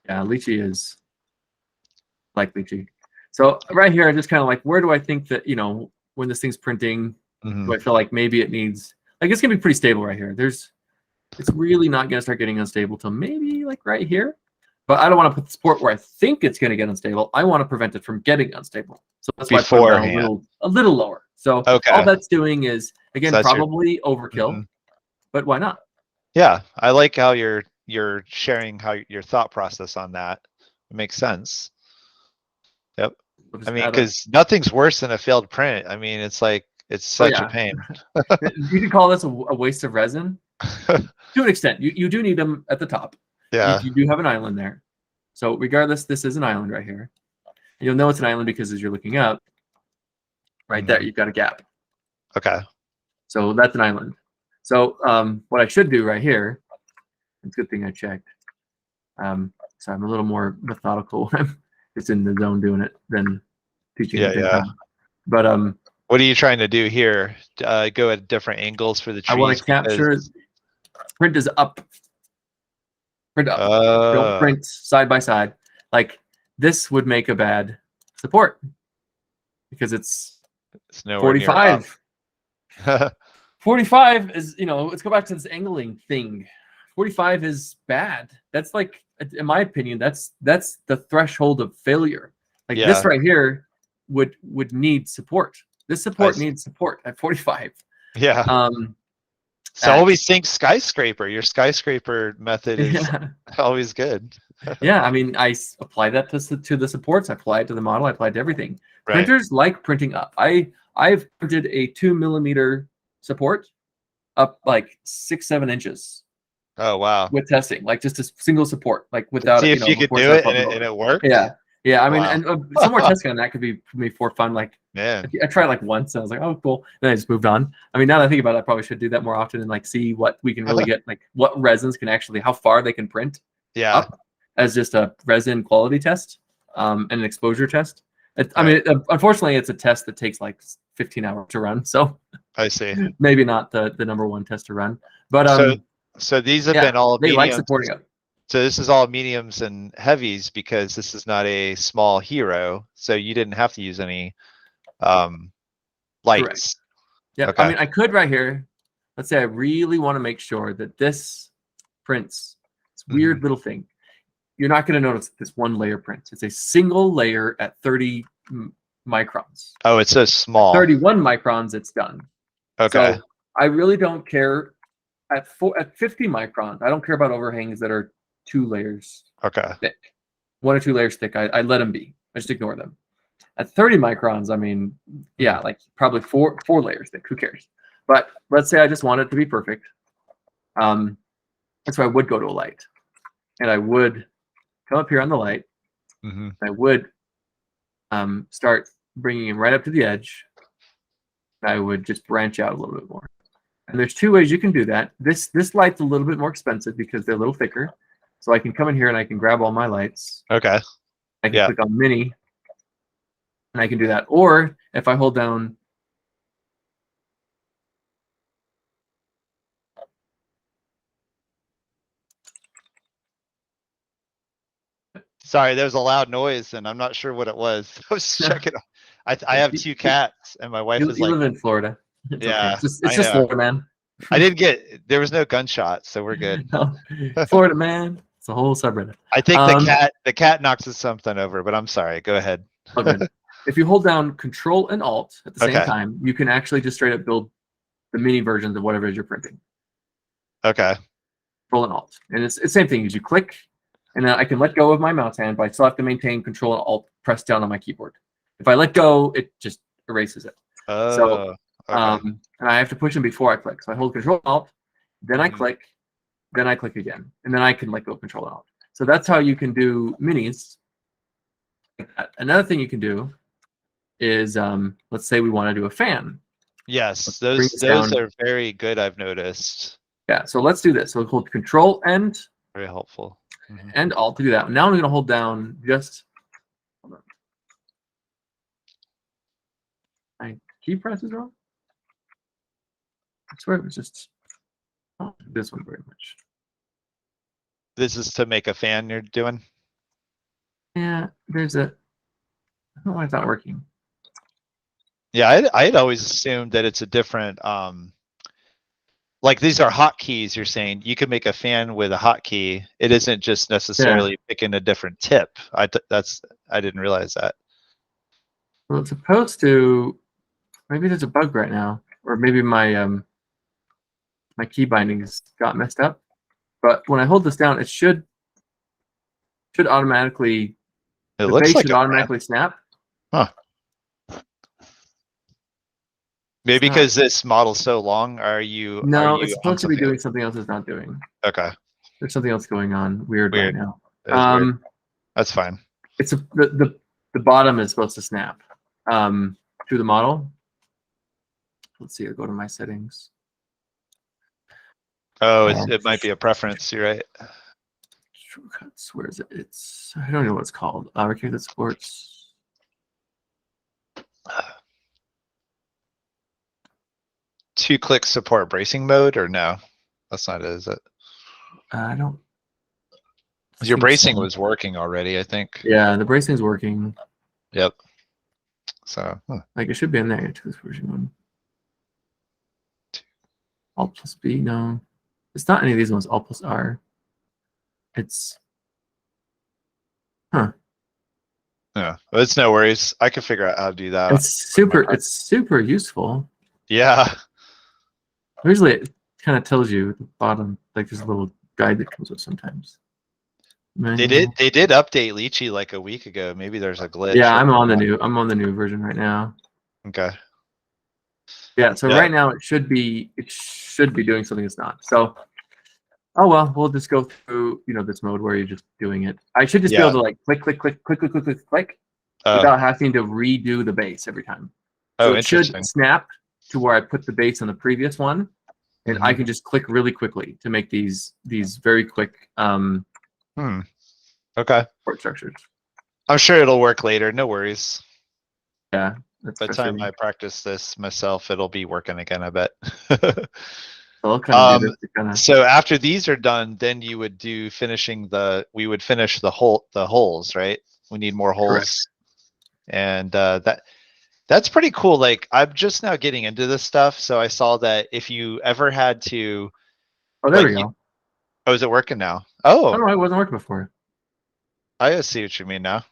Speaker 1: Yeah, Lychee is like Lychee. So right here, I just kind of like, where do I think that, you know, when this thing's printing, do I feel like maybe it needs, like it's gonna be pretty stable right here. It's really not gonna start getting unstable till maybe like right here. But I don't want to put the support where I think it's gonna get unstable. I want to prevent it from getting unstable. So that's why I put it down a little lower. So all that's doing is, again, probably overkill, but why not?
Speaker 3: Yeah, I like how you're sharing how your thought process on that. It makes sense. Yep. I mean, because nothing's worse than a failed print. I mean, it's like it's such a pain.
Speaker 1: You can call this a waste of resin to an extent. You do need them at the top.
Speaker 3: Yeah.
Speaker 1: You do have an island there. So regardless, this is an island right here. You'll know it's an island because as you're looking up, right there, you've got a gap.
Speaker 3: Okay.
Speaker 1: So that's an island. So what I should do right here, it's a good thing I checked. So I'm a little more methodical when I'm just in the zone doing it than teaching.
Speaker 3: Yeah.
Speaker 1: But
Speaker 3: what are you trying to do here? Go at different angles for the trees?
Speaker 1: I want to capture. Print is up. Print up. Don't print side by side. Like this would make a bad support because it's 45. 45 is, you know, let's go back to this angling thing. 45 is bad. That's like, in my opinion, that's the threshold of failure. Like this right here would need support. This support needs support at 45.
Speaker 3: Yeah. So always think skyscraper. Your skyscraper method is always good.
Speaker 1: Yeah, I mean, I apply that to the supports. I apply it to the model. I apply it to everything. Right. Printers like printing up. I've printed a 2 millimeter support up like 6-7 inches.
Speaker 3: Oh wow!
Speaker 1: With testing, like just a single support, like without.
Speaker 3: See if you could do it and it worked.
Speaker 1: Yeah. I mean, and some more testing on that could be for fun. Like,
Speaker 3: yeah,
Speaker 1: I tried like once, and I was like, oh, cool. Then I just moved on. I mean, now that I think about it, I probably should do that more often and like see what we can really get, like what resins can actually, how far they can print.
Speaker 3: Yeah.
Speaker 1: Up as just a resin quality test, and an exposure test. I mean, unfortunately, it's a test that takes like 15 hours to run. So
Speaker 3: I see.
Speaker 1: Maybe not the number one test to run, but
Speaker 3: so these have been all
Speaker 1: they like supporting it.
Speaker 3: So this is all mediums and heavies because this is not a small hero. So you didn't have to use any lights.
Speaker 1: Yeah, okay. I mean, I could right here. Let's say I really want to make sure that this prints. It's weird little thing. You're not going to notice this one layer print. It's a single layer at 30 microns.
Speaker 3: Oh, it's so small.
Speaker 1: 31 microns, it's done.
Speaker 3: Okay.
Speaker 1: So I really don't care at 50 microns. I don't care about overhangs that are 2 layers thick. 1 or 2 layers thick. I let them be. I just ignore them. At 30 microns, I mean, yeah, like probably 4 layers thick. Who cares? But let's say I just want it to be perfect. That's why I would go to a light. and I would come up here on the light. I would start bringing him right up to the edge. I would just branch out a little bit more. And there's two ways you can do that. This light's a little bit more expensive because they're a little thicker. So I can come in here and I can grab all my lights.
Speaker 3: Okay.
Speaker 1: I can click on mini, and I can do that. Or if I hold down.
Speaker 3: Sorry, there was a loud noise, and I'm not sure what it was. I was checking. I have 2 cats, and my wife is
Speaker 1: you
Speaker 3: like,
Speaker 1: live in Florida. It's
Speaker 3: yeah,
Speaker 1: okay. It's just Florida, man.
Speaker 3: I didn't get. There was no gunshot, so we're good.
Speaker 1: No, Florida, man. It's a whole subreddit.
Speaker 3: I think the cat knocks something over, but I'm sorry. Go ahead.
Speaker 1: Okay. If you hold down Control and Alt at the same time, you can actually just straight up build the mini versions of whatever it is you're printing.
Speaker 3: Okay.
Speaker 1: Control and Alt, and it's the same thing. As you click, and then I can let go of my mouse hand, but I still have to maintain Control and Alt pressed down on my keyboard. If I let go, it just erases it. So, and I have to push them before I click. So I hold Control and Alt, then I click, then I click again, and then I can let go of Control and Alt. So that's how you can do minis. Another thing you can do is, let's say we want to do a fan.
Speaker 3: Yes, those are very good. I've noticed.
Speaker 1: Yeah, so let's do this. So hold Control and
Speaker 3: very helpful.
Speaker 1: And Alt to do that. Now I'm going to hold down just. Hold on. My key press is wrong. I swear it was just this one very much.
Speaker 3: This is to make a fan you're doing?
Speaker 1: Yeah, there's a. I don't know why it's not working.
Speaker 3: Yeah, I'd always assumed that it's a different. Like these are hotkeys. You're saying you can make a fan with a hotkey. It isn't just necessarily picking a different tip. I didn't realize that.
Speaker 1: Well, it's supposed to. Maybe there's a bug right now, or maybe my my key bindings got messed up. But when I hold this down, it should automatically.
Speaker 3: The
Speaker 1: base should automatically snap.
Speaker 3: Huh. Maybe because this model's so long,
Speaker 1: No, it's supposed to be doing something else it's not doing.
Speaker 3: Okay.
Speaker 1: There's something else going on weird right now.
Speaker 3: Weird. That's fine.
Speaker 1: It's the bottom is supposed to snap through the model. Let's see, I'll go to my settings.
Speaker 3: Oh, it might be a preference, you're right.
Speaker 1: Shortcuts, where is it? I don't know what it's called. Recorded sports.
Speaker 3: 2-click support bracing mode, or no? That's not it, is it?
Speaker 1: I don't.
Speaker 3: Your bracing was working already, I think.
Speaker 1: Yeah, the bracing's working.
Speaker 3: Yep. So.
Speaker 1: Like it should be in there. To this version 1. Alt plus B, no. It's not any of these ones. Alt plus R. It's. Huh.
Speaker 3: Yeah, it's no worries. I can figure out how to do that.
Speaker 1: It's super useful.
Speaker 3: Yeah.
Speaker 1: Usually it kind of tells you at the bottom, like there's a little guide that comes with sometimes.
Speaker 3: They did update Lychee like a week ago. Maybe there's a glitch.
Speaker 1: Yeah, I'm on the new version right now.
Speaker 3: Okay.
Speaker 1: Yeah, so right now it should be doing something it's not. So oh well, we'll just go through, this mode where you're just doing it. I should just be able to like click without having to redo the base every time. So it should snap to where I put the base on the previous one, and I can just click really quickly to make these very quick
Speaker 3: okay
Speaker 1: support structures.
Speaker 3: I'm sure it'll work later. No worries.
Speaker 1: Yeah.
Speaker 3: By the time I practice this myself, it'll be working again, I bet.
Speaker 1: So I'll do this
Speaker 3: so after these are done, then you would do we would finish the holes, right? We need more holes.
Speaker 1: Correct.
Speaker 3: And that's pretty cool. Like I'm just now getting into this stuff, so I saw that if you ever had to.
Speaker 1: Oh, there we go.
Speaker 3: Oh, is it working now? Oh,
Speaker 1: no, it wasn't working before.
Speaker 3: I see what you mean now.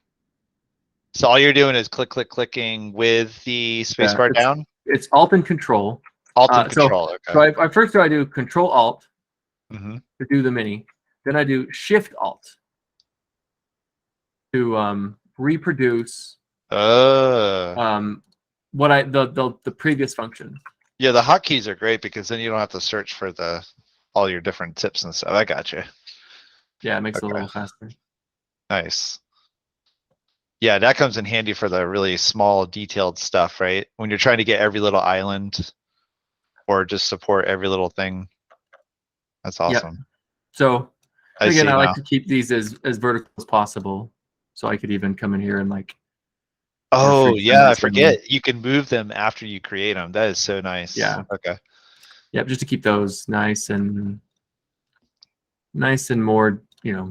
Speaker 3: So all you're doing is clicking with the spacebar down.
Speaker 1: It's Alt and Control.
Speaker 3: Alt and Control. Okay.
Speaker 1: So I first I do Control Alt to do the mini. Then I do Shift Alt to reproduce. The previous function.
Speaker 3: Yeah, the hotkeys are great because then you don't have to search for all your different tips and stuff. I got you.
Speaker 1: Yeah, it makes it a little faster.
Speaker 3: Nice. Yeah, that comes in handy for the really small, detailed stuff, right? When you're trying to get every little island or just support every little thing. That's awesome.
Speaker 1: Yep. So again, I like
Speaker 3: now.
Speaker 1: to keep these as vertical as possible. So I could even come in here and like.
Speaker 3: Oh yeah, I forget. You can move them after you create them. That is so nice.
Speaker 1: Yeah.
Speaker 3: Okay.
Speaker 1: Yep, just to keep those nice and more,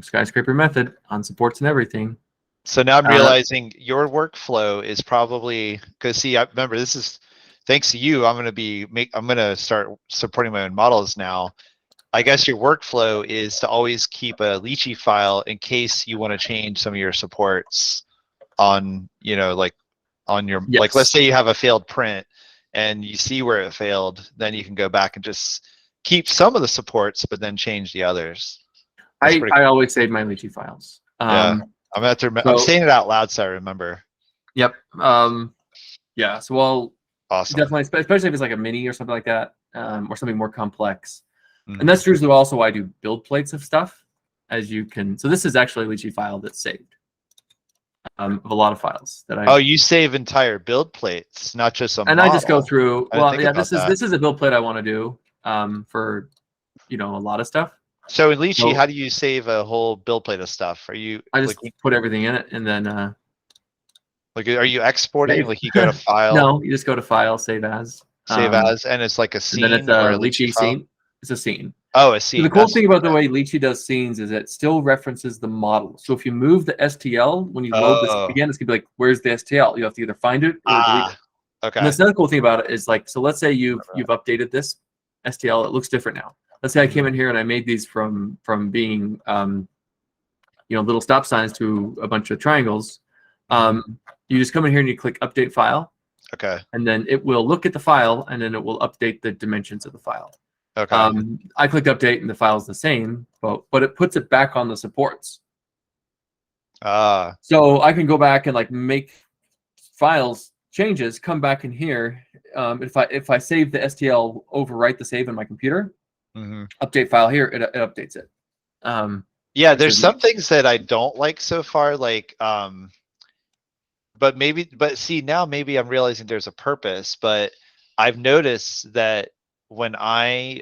Speaker 1: skyscraper method on supports and everything.
Speaker 3: So now I'm realizing your workflow is probably because see, I remember this is thanks to you. I'm gonna start supporting my own models now. I guess your workflow is to always keep a Lychee file in case you want to change some of your supports on, like on your, like, let's say you have a failed print and you see where it failed, then you can go back and just keep some of the supports, but then change the others.
Speaker 1: I always save my Lychee files.
Speaker 3: Yeah, I'm saying it out loud so I remember.
Speaker 1: Yep. Yeah. So
Speaker 3: awesome.
Speaker 1: Definitely, especially if it's like a mini or something like that, or something more complex. And that's usually also why I do build plates of stuff, as you can. So this is actually a Lychee file that's saved. Of a lot of files that I.
Speaker 3: Oh, you save entire build plates, not just a model.
Speaker 1: I just go through. Well, yeah, this is a build plate I want to do for a lot of stuff.
Speaker 3: So in Lychee, how do you save a whole build plate of stuff?
Speaker 1: I just put everything in it and then.
Speaker 3: Like, are you exporting?
Speaker 1: Save.
Speaker 3: Like, you go to file?
Speaker 1: No, you just go to file, save as.
Speaker 3: Save as, and it's like a scene.
Speaker 1: And then it's a Lychee scene. It's a scene.
Speaker 3: Oh, a scene.
Speaker 1: So the cool thing about the way Lychee does scenes is it still references the model. So if you move the STL, when you load this again, it's gonna be like, where's the STL? You have to either find it or delete it.
Speaker 3: Okay.
Speaker 1: And that's another cool thing about it is like, so let's say you've updated this STL, it looks different now. Let's say I came in here and I made these from being little stop signs to a bunch of triangles. You just come in here and you click update file.
Speaker 3: Okay.
Speaker 1: And then it will look at the file and then it will update the dimensions of the file.
Speaker 3: Okay.
Speaker 1: I clicked update and the file's the same, but it puts it back on the supports. So I can go back and like make files changes, come back in here. If I save the STL, overwrite the save in my computer, update file here, it updates it.
Speaker 3: Yeah, there's some things that I don't like so far, like but see, now maybe I'm realizing there's a purpose, but I've noticed that when I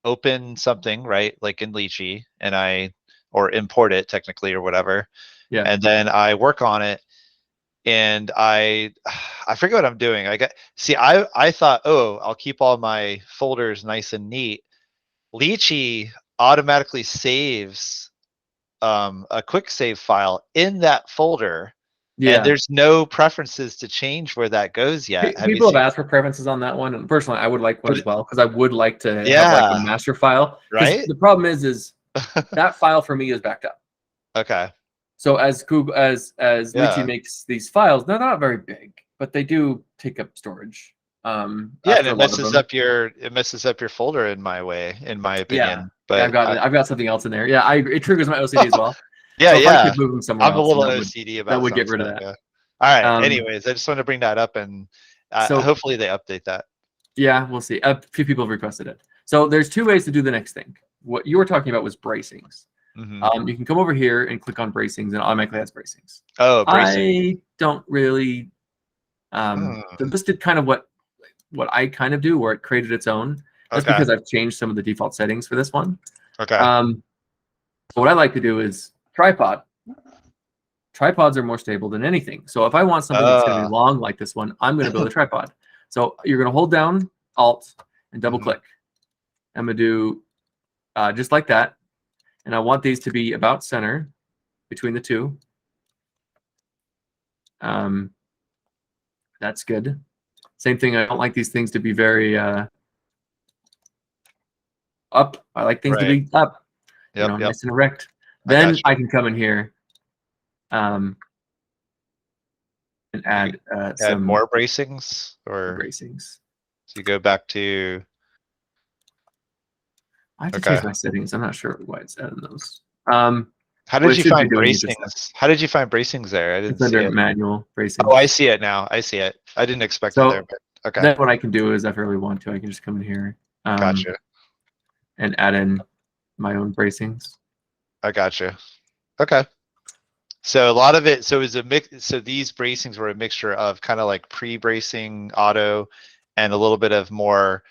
Speaker 3: open something, right, like in Lychee, and or import it technically or whatever, and then I work on it, and I forget what I'm doing. I thought, oh, I'll keep all my folders nice and neat. Lychee automatically saves a quick save file in that folder. Yeah. And there's no preferences to change where that goes yet.
Speaker 1: People have asked for preferences on that one, and personally, I would like one as well because I would like to have like a master file.
Speaker 3: Right.
Speaker 1: The problem is that file for me is backed up.
Speaker 3: Okay.
Speaker 1: So as Lychee makes these files, they're not very big, but they do take up storage.
Speaker 3: And it messes up your folder in my opinion.
Speaker 1: Yeah.
Speaker 3: But
Speaker 1: I've got something else in there. Yeah, it triggers my OCD as well.
Speaker 3: Yeah,
Speaker 1: so if I could move them somewhere
Speaker 3: I'm a little OCD about
Speaker 1: that would get rid of that.
Speaker 3: Yeah. All right. Anyways, I just want to bring that up, and so hopefully they update that.
Speaker 1: Yeah, we'll see. A few people have requested it. So there's two ways to do the next thing. What you were talking about was bracings. You can come over here and click on bracings, and automatically has bracings.
Speaker 3: Oh, bracing.
Speaker 1: I don't really. This did kind of what I kind of do, where it created its own. That's because I've changed some of the default settings for this one.
Speaker 3: Okay.
Speaker 1: So what I like to do is tripod. Tripods are more stable than anything. So if I want something that's going to be long like this one, I'm going to build a tripod. So you're going to hold down Alt and double click. I'm going to do just like that. And I want these to be about center between the two. That's good. Same thing. I don't like these things to be very up. I like things to be up. Nice and erect. Then I can come in here and add some
Speaker 3: more bracings or
Speaker 1: bracings.
Speaker 3: So you go back to.
Speaker 1: I have to change my settings. I'm not sure why it's adding those.
Speaker 3: How did you find bracings? How did you find bracings there? I didn't see it.
Speaker 1: Manual bracing.
Speaker 3: Oh, I see it now. I see it. I didn't expect it there. But okay.
Speaker 1: Then what I can do is, if I really want to, I can just come in here.
Speaker 3: Gotcha.
Speaker 1: And add in my own bracings.
Speaker 3: I got you. Okay. So a lot of it, so is a mix. So these bracings were a mixture of kind of like pre-bracing auto and a little bit of more,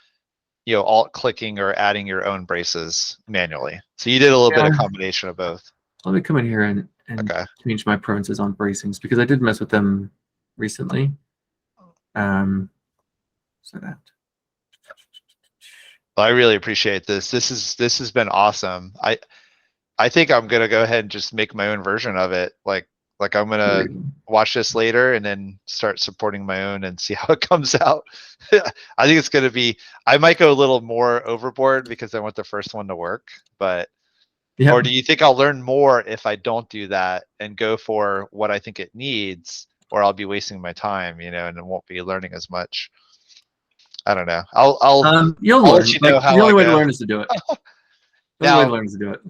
Speaker 3: alt clicking or adding your own braces manually. So you did a little bit of combination of both.
Speaker 1: Let me come in here and change my preferences on bracings because I did mess with them recently. So that.
Speaker 3: Well, I really appreciate this. This has been awesome. I think I'm gonna go ahead and just make my own version of it. Like I'm gonna watch this later and then start supporting my own and see how it comes out. I think it's gonna be. I might go a little more overboard because I want the first one to work. But or do you think I'll learn more if I don't do that and go for what I think it needs, or I'll be wasting my time, and I won't be learning as much. I don't know.
Speaker 1: You'll learn. Let you know how the only way to learn is to do it. The only way to learn is to do it.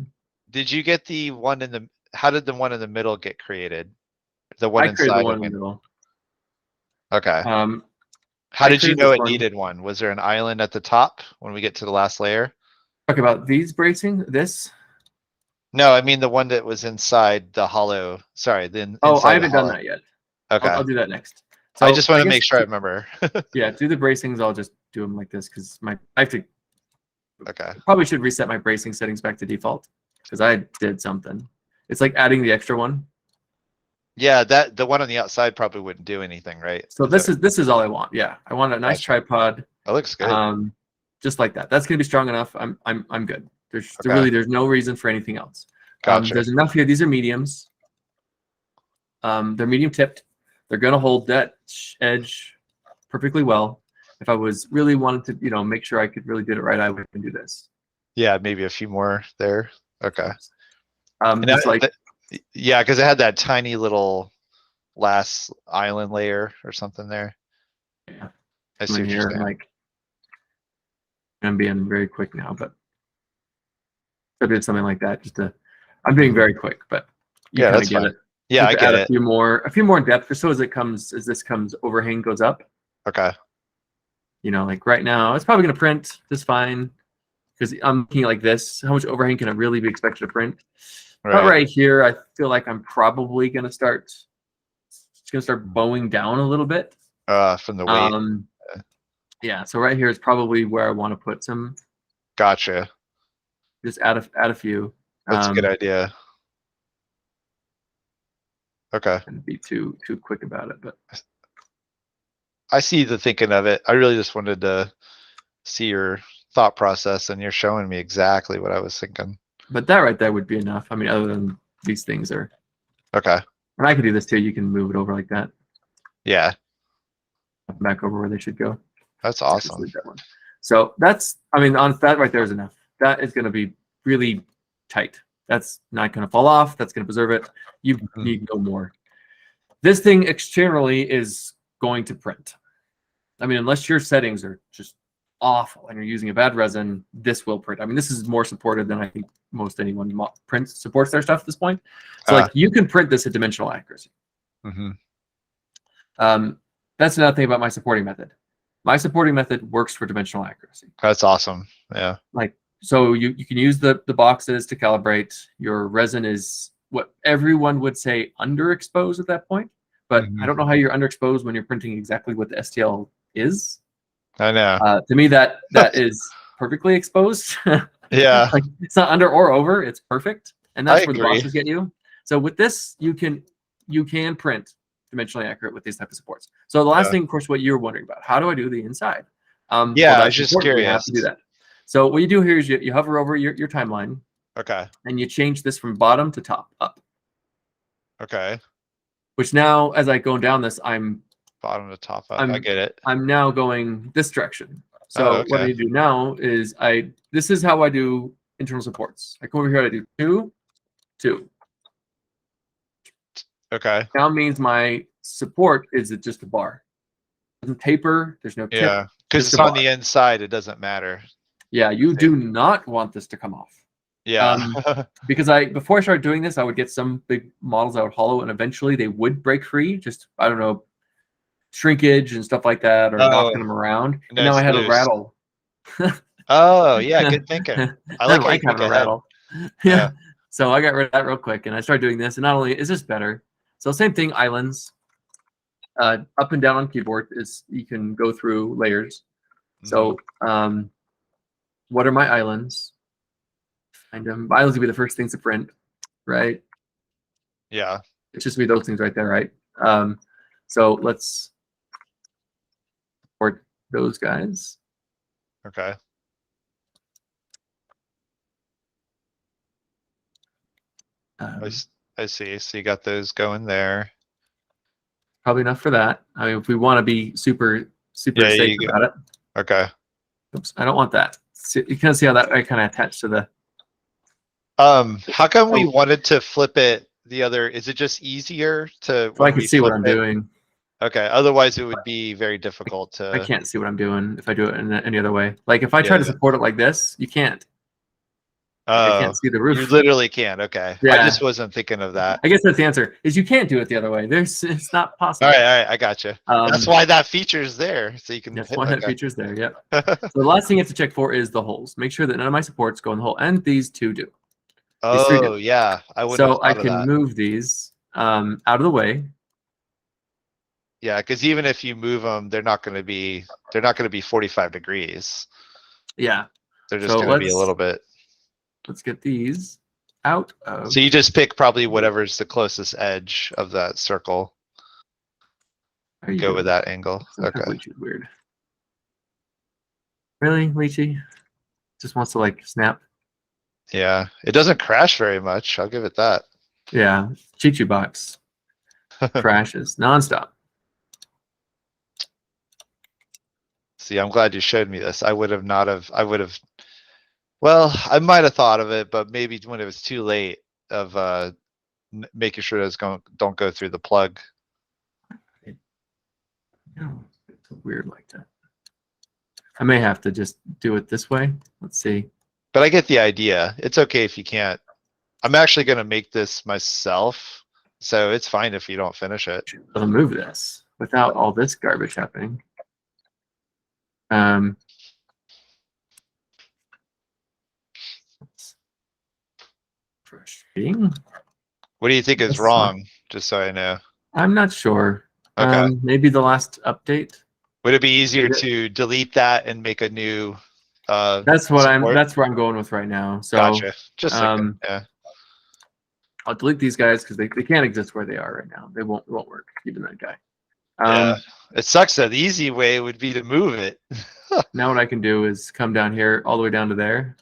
Speaker 3: Did you get the one in the? How did the one in the middle get created? The one
Speaker 1: I created the one in the middle.
Speaker 3: Okay. How did you know it needed one? Was there an island at the top when we get to the last layer?
Speaker 1: Talk about these bracing. This.
Speaker 3: No, I mean the one that was inside the hollow. Sorry, then.
Speaker 1: Oh, I haven't done that yet. Okay. I'll do that next.
Speaker 3: So I just want to make sure I remember.
Speaker 1: Yeah, do the bracings. I'll just do them like this because I have to.
Speaker 3: Okay.
Speaker 1: Probably should reset my bracing settings back to default because I did something. It's like adding the extra one.
Speaker 3: Yeah, the one on the outside probably wouldn't do anything, right?
Speaker 1: So this is all I want. Yeah, I want a nice tripod.
Speaker 3: That looks good.
Speaker 1: Just like that. That's gonna be strong enough. I'm good. There's no reason for anything else.
Speaker 3: Gotcha.
Speaker 1: There's enough here. These are mediums. They're medium tipped. They're gonna hold that edge perfectly well. If I was really wanted to, make sure I could really do it right, I would do this.
Speaker 3: Yeah, maybe a few more there. Okay.
Speaker 1: Yeah,
Speaker 3: because it had that tiny little last island layer or something there.
Speaker 1: Yeah.
Speaker 3: I see what you're saying.
Speaker 1: I'm being very quick now, but I did something like that. I'm being very quick, but you kind of get it.
Speaker 3: Yeah, I get it.
Speaker 1: A few more in depth, just so as this comes, overhang goes up.
Speaker 3: Okay.
Speaker 1: Like right now, it's probably gonna print just fine because I'm looking like this. How much overhang can I really be expected to print?
Speaker 3: Right.
Speaker 1: But right here, I feel like I'm probably gonna start. It's gonna start bowing down a little bit.
Speaker 3: From the weight.
Speaker 1: Yeah. So right here is probably where I want to put some.
Speaker 3: Gotcha.
Speaker 1: Just add a few.
Speaker 3: That's a good idea. Okay.
Speaker 1: And be too quick about it, but
Speaker 3: I see the thinking of it. I really just wanted to see your thought process, and you're showing me exactly what I was thinking.
Speaker 1: But that right there would be enough. I mean, other than these things are.
Speaker 3: Okay.
Speaker 1: And I could do this too. You can move it over like that.
Speaker 3: Yeah.
Speaker 1: Back over where they should go.
Speaker 3: That's awesome.
Speaker 1: That one. So that's, on that right there is enough. That is going to be really tight. That's not going to fall off. That's going to preserve it. You need no more. This thing externally is going to print. Unless your settings are just awful and you're using a bad resin, this will print. This is more supported than I think most anyone supports their stuff at this point. So you can print this at dimensional accuracy. That's another thing about my supporting method. My supporting method works for dimensional accuracy.
Speaker 3: That's awesome. Yeah.
Speaker 1: So you can use the boxes to calibrate. Your resin is what everyone would say underexposed at that point, but I don't know how you're underexposed when you're printing exactly what the STL is.
Speaker 3: I know.
Speaker 1: To me, that is perfectly exposed.
Speaker 3: Yeah.
Speaker 1: It's not under or over. It's perfect, and that's where the
Speaker 3: agree.
Speaker 1: boxes get you. So with this, you can print dimensionally accurate with these type of supports. So the last thing, of course, what you're wondering about, how do I do the inside?
Speaker 3: I was just curious.
Speaker 1: You have to do that. So what you do here is you hover over your timeline.
Speaker 3: Okay.
Speaker 1: And you change this from bottom to top up.
Speaker 3: Okay.
Speaker 1: Which now, as I go down this, I'm
Speaker 3: bottom to top up. I get it.
Speaker 1: I'm now going this direction. So what I do now is this is how I do internal supports. I come over here, I do 2, 2.
Speaker 3: Okay.
Speaker 1: Now means my support is just a bar. It doesn't taper. There's no tip.
Speaker 3: Yeah, because it's on the inside. It doesn't matter.
Speaker 1: Yeah, you do not want this to come off.
Speaker 3: Yeah.
Speaker 1: Because before I started doing this, I would get some big models I would hollow, and eventually they would break free. Just, I don't know, shrinkage and stuff like that, or knocking them around. And now I had a rattle.
Speaker 3: Oh yeah, good thinking. I like
Speaker 1: having a rattle. Yeah. So I got rid of that real quick, and I started doing this. And not only is this better, so same thing, islands. Up and down on keyboard is you can go through layers. So what are my islands? Find them. Islands would be the first things to print, right?
Speaker 3: Yeah.
Speaker 1: It's just be those things right there, right? So let's import those guys.
Speaker 3: Okay. I see. So you got those going there.
Speaker 1: Probably enough for that. I mean, if we want to be super safe about it.
Speaker 3: Okay.
Speaker 1: Oops, I don't want that. So you can see how that I kind of attached to the.
Speaker 3: How come we wanted to flip it the other? Is it just easier to?
Speaker 1: So I can see what I'm doing.
Speaker 3: Okay. Otherwise, it would be very difficult to.
Speaker 1: I can't see what I'm doing if I do it in any other way. Like if I try to support it like this, you can't. I can't see the roof.
Speaker 3: You literally can't. Okay. Yeah. I just wasn't thinking of that.
Speaker 1: I guess that's the answer. Is you can't do it the other way. It's not possible.
Speaker 3: All right. I got you. That's why that feature is there, so you can.
Speaker 1: That's why that feature's there. Yep. So the last thing you have to check for is the holes. Make sure that none of my supports go in the hole, and these two do.
Speaker 3: Oh yeah, I would.
Speaker 1: So I can move these out of the way.
Speaker 3: Yeah, because even if you move them, they're not going to be 45 degrees.
Speaker 1: Yeah.
Speaker 3: They're just going to be a little bit.
Speaker 1: Let's get these out of.
Speaker 3: So you just pick probably whatever's the closest edge of that circle. Go with that angle. Okay.
Speaker 1: Lychee's weird. Really, Lychee? Just wants to like snap.
Speaker 3: Yeah, it doesn't crash very much. I'll give it that.
Speaker 1: Yeah, Chichu box crashes nonstop.
Speaker 3: See, I'm glad you showed me this. I would have. Well, I might have thought of it, but maybe when it was too late of making sure those don't go through the plug.
Speaker 1: No, it's weird like that. I may have to just do it this way. Let's see.
Speaker 3: But I get the idea. It's okay if you can't. I'm actually going to make this myself, so it's fine if you don't finish it.
Speaker 1: I'll move this without all this garbage happening. Frustrating.
Speaker 3: What do you think is wrong? Just so I know.
Speaker 1: I'm not sure.
Speaker 3: Okay.
Speaker 1: Maybe the last update.
Speaker 3: Would it be easier to delete that and make a new?
Speaker 1: That's where I'm going with right now. So
Speaker 3: gotcha. Just yeah.
Speaker 1: I'll delete these guys because they can't exist where they are right now. They won't work. Even that guy.
Speaker 3: Yeah. It sucks that the easy way would be to move it.
Speaker 1: Now what I can do is come down here all the way down to there.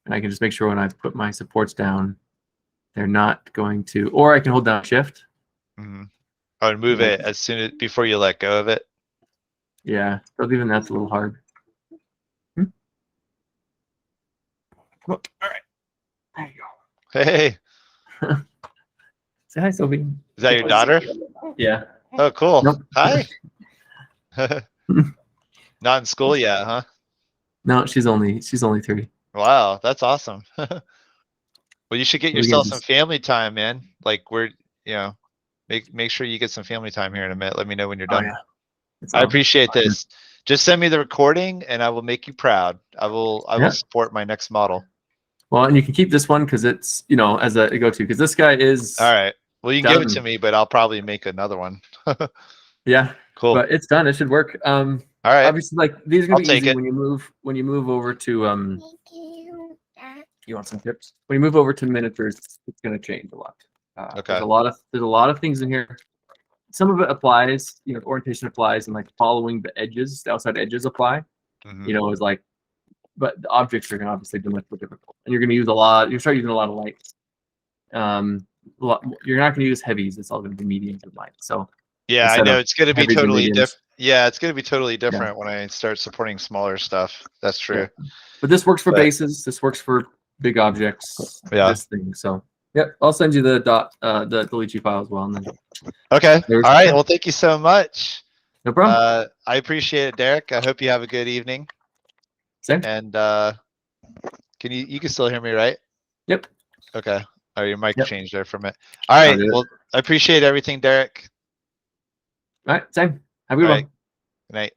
Speaker 1: And I can just make sure when I put my supports down, they're not going to, or I can hold down Shift.
Speaker 3: I would move it as soon as before you let go of it.
Speaker 1: Yeah, but even that's a little hard. Well, all right. There you
Speaker 3: go. Hey.
Speaker 1: Say hi, Sophie.
Speaker 3: Is that your daughter?
Speaker 1: Yeah.
Speaker 3: Oh, cool.
Speaker 1: Nope.
Speaker 3: Hi. Not in school yet, huh?
Speaker 1: No, she's only 3.
Speaker 3: Wow, that's awesome. Well, you should get yourself some family time, man. Like make sure you get some family time here in a minute. Let me know when you're done.
Speaker 1: Yeah.
Speaker 3: I appreciate this. Just send me the recording and I will make you proud. I will support my next model.
Speaker 1: Well, and you can keep this one because it's, as a go-to, because this guy is
Speaker 3: all right. Well, you can give it to me, but I'll probably make another one.
Speaker 1: Yeah.
Speaker 3: Cool.
Speaker 1: But it's done. It should work.
Speaker 3: All right.
Speaker 1: Obviously, like these are gonna be easy
Speaker 3: it.
Speaker 1: when you move over to You want some tips? When you move over to miniatures, it's gonna change a lot.
Speaker 3: Okay.
Speaker 1: There's a lot of things in here. Some of it applies, orientation applies, and like following the edges, the outside edges apply. Is like, but the objects are gonna obviously be much more difficult, and you're gonna use a lot. You start using a lot of lights. You're not gonna use heavies. It's all gonna be mediums and light. So.
Speaker 3: Yeah, I know it's going to be totally different. Yeah, it's going to be totally different when I start supporting smaller stuff. That's true.
Speaker 1: Yeah. But this works for bases. This works for big objects.
Speaker 3: Yeah.
Speaker 1: This thing. So, I'll send you the the Lychee file as well. And then
Speaker 3: okay. All right. Well, thank you so much.
Speaker 1: No problem.
Speaker 3: I appreciate it, Derek. I hope you have a good evening.
Speaker 1: Same.
Speaker 3: And you can still hear me, right?
Speaker 1: Yep.
Speaker 3: Okay. Oh, your mic changed there for a minute. All right. Well, I appreciate everything, Derek.
Speaker 1: All right, same. Have a good one.
Speaker 3: Good night.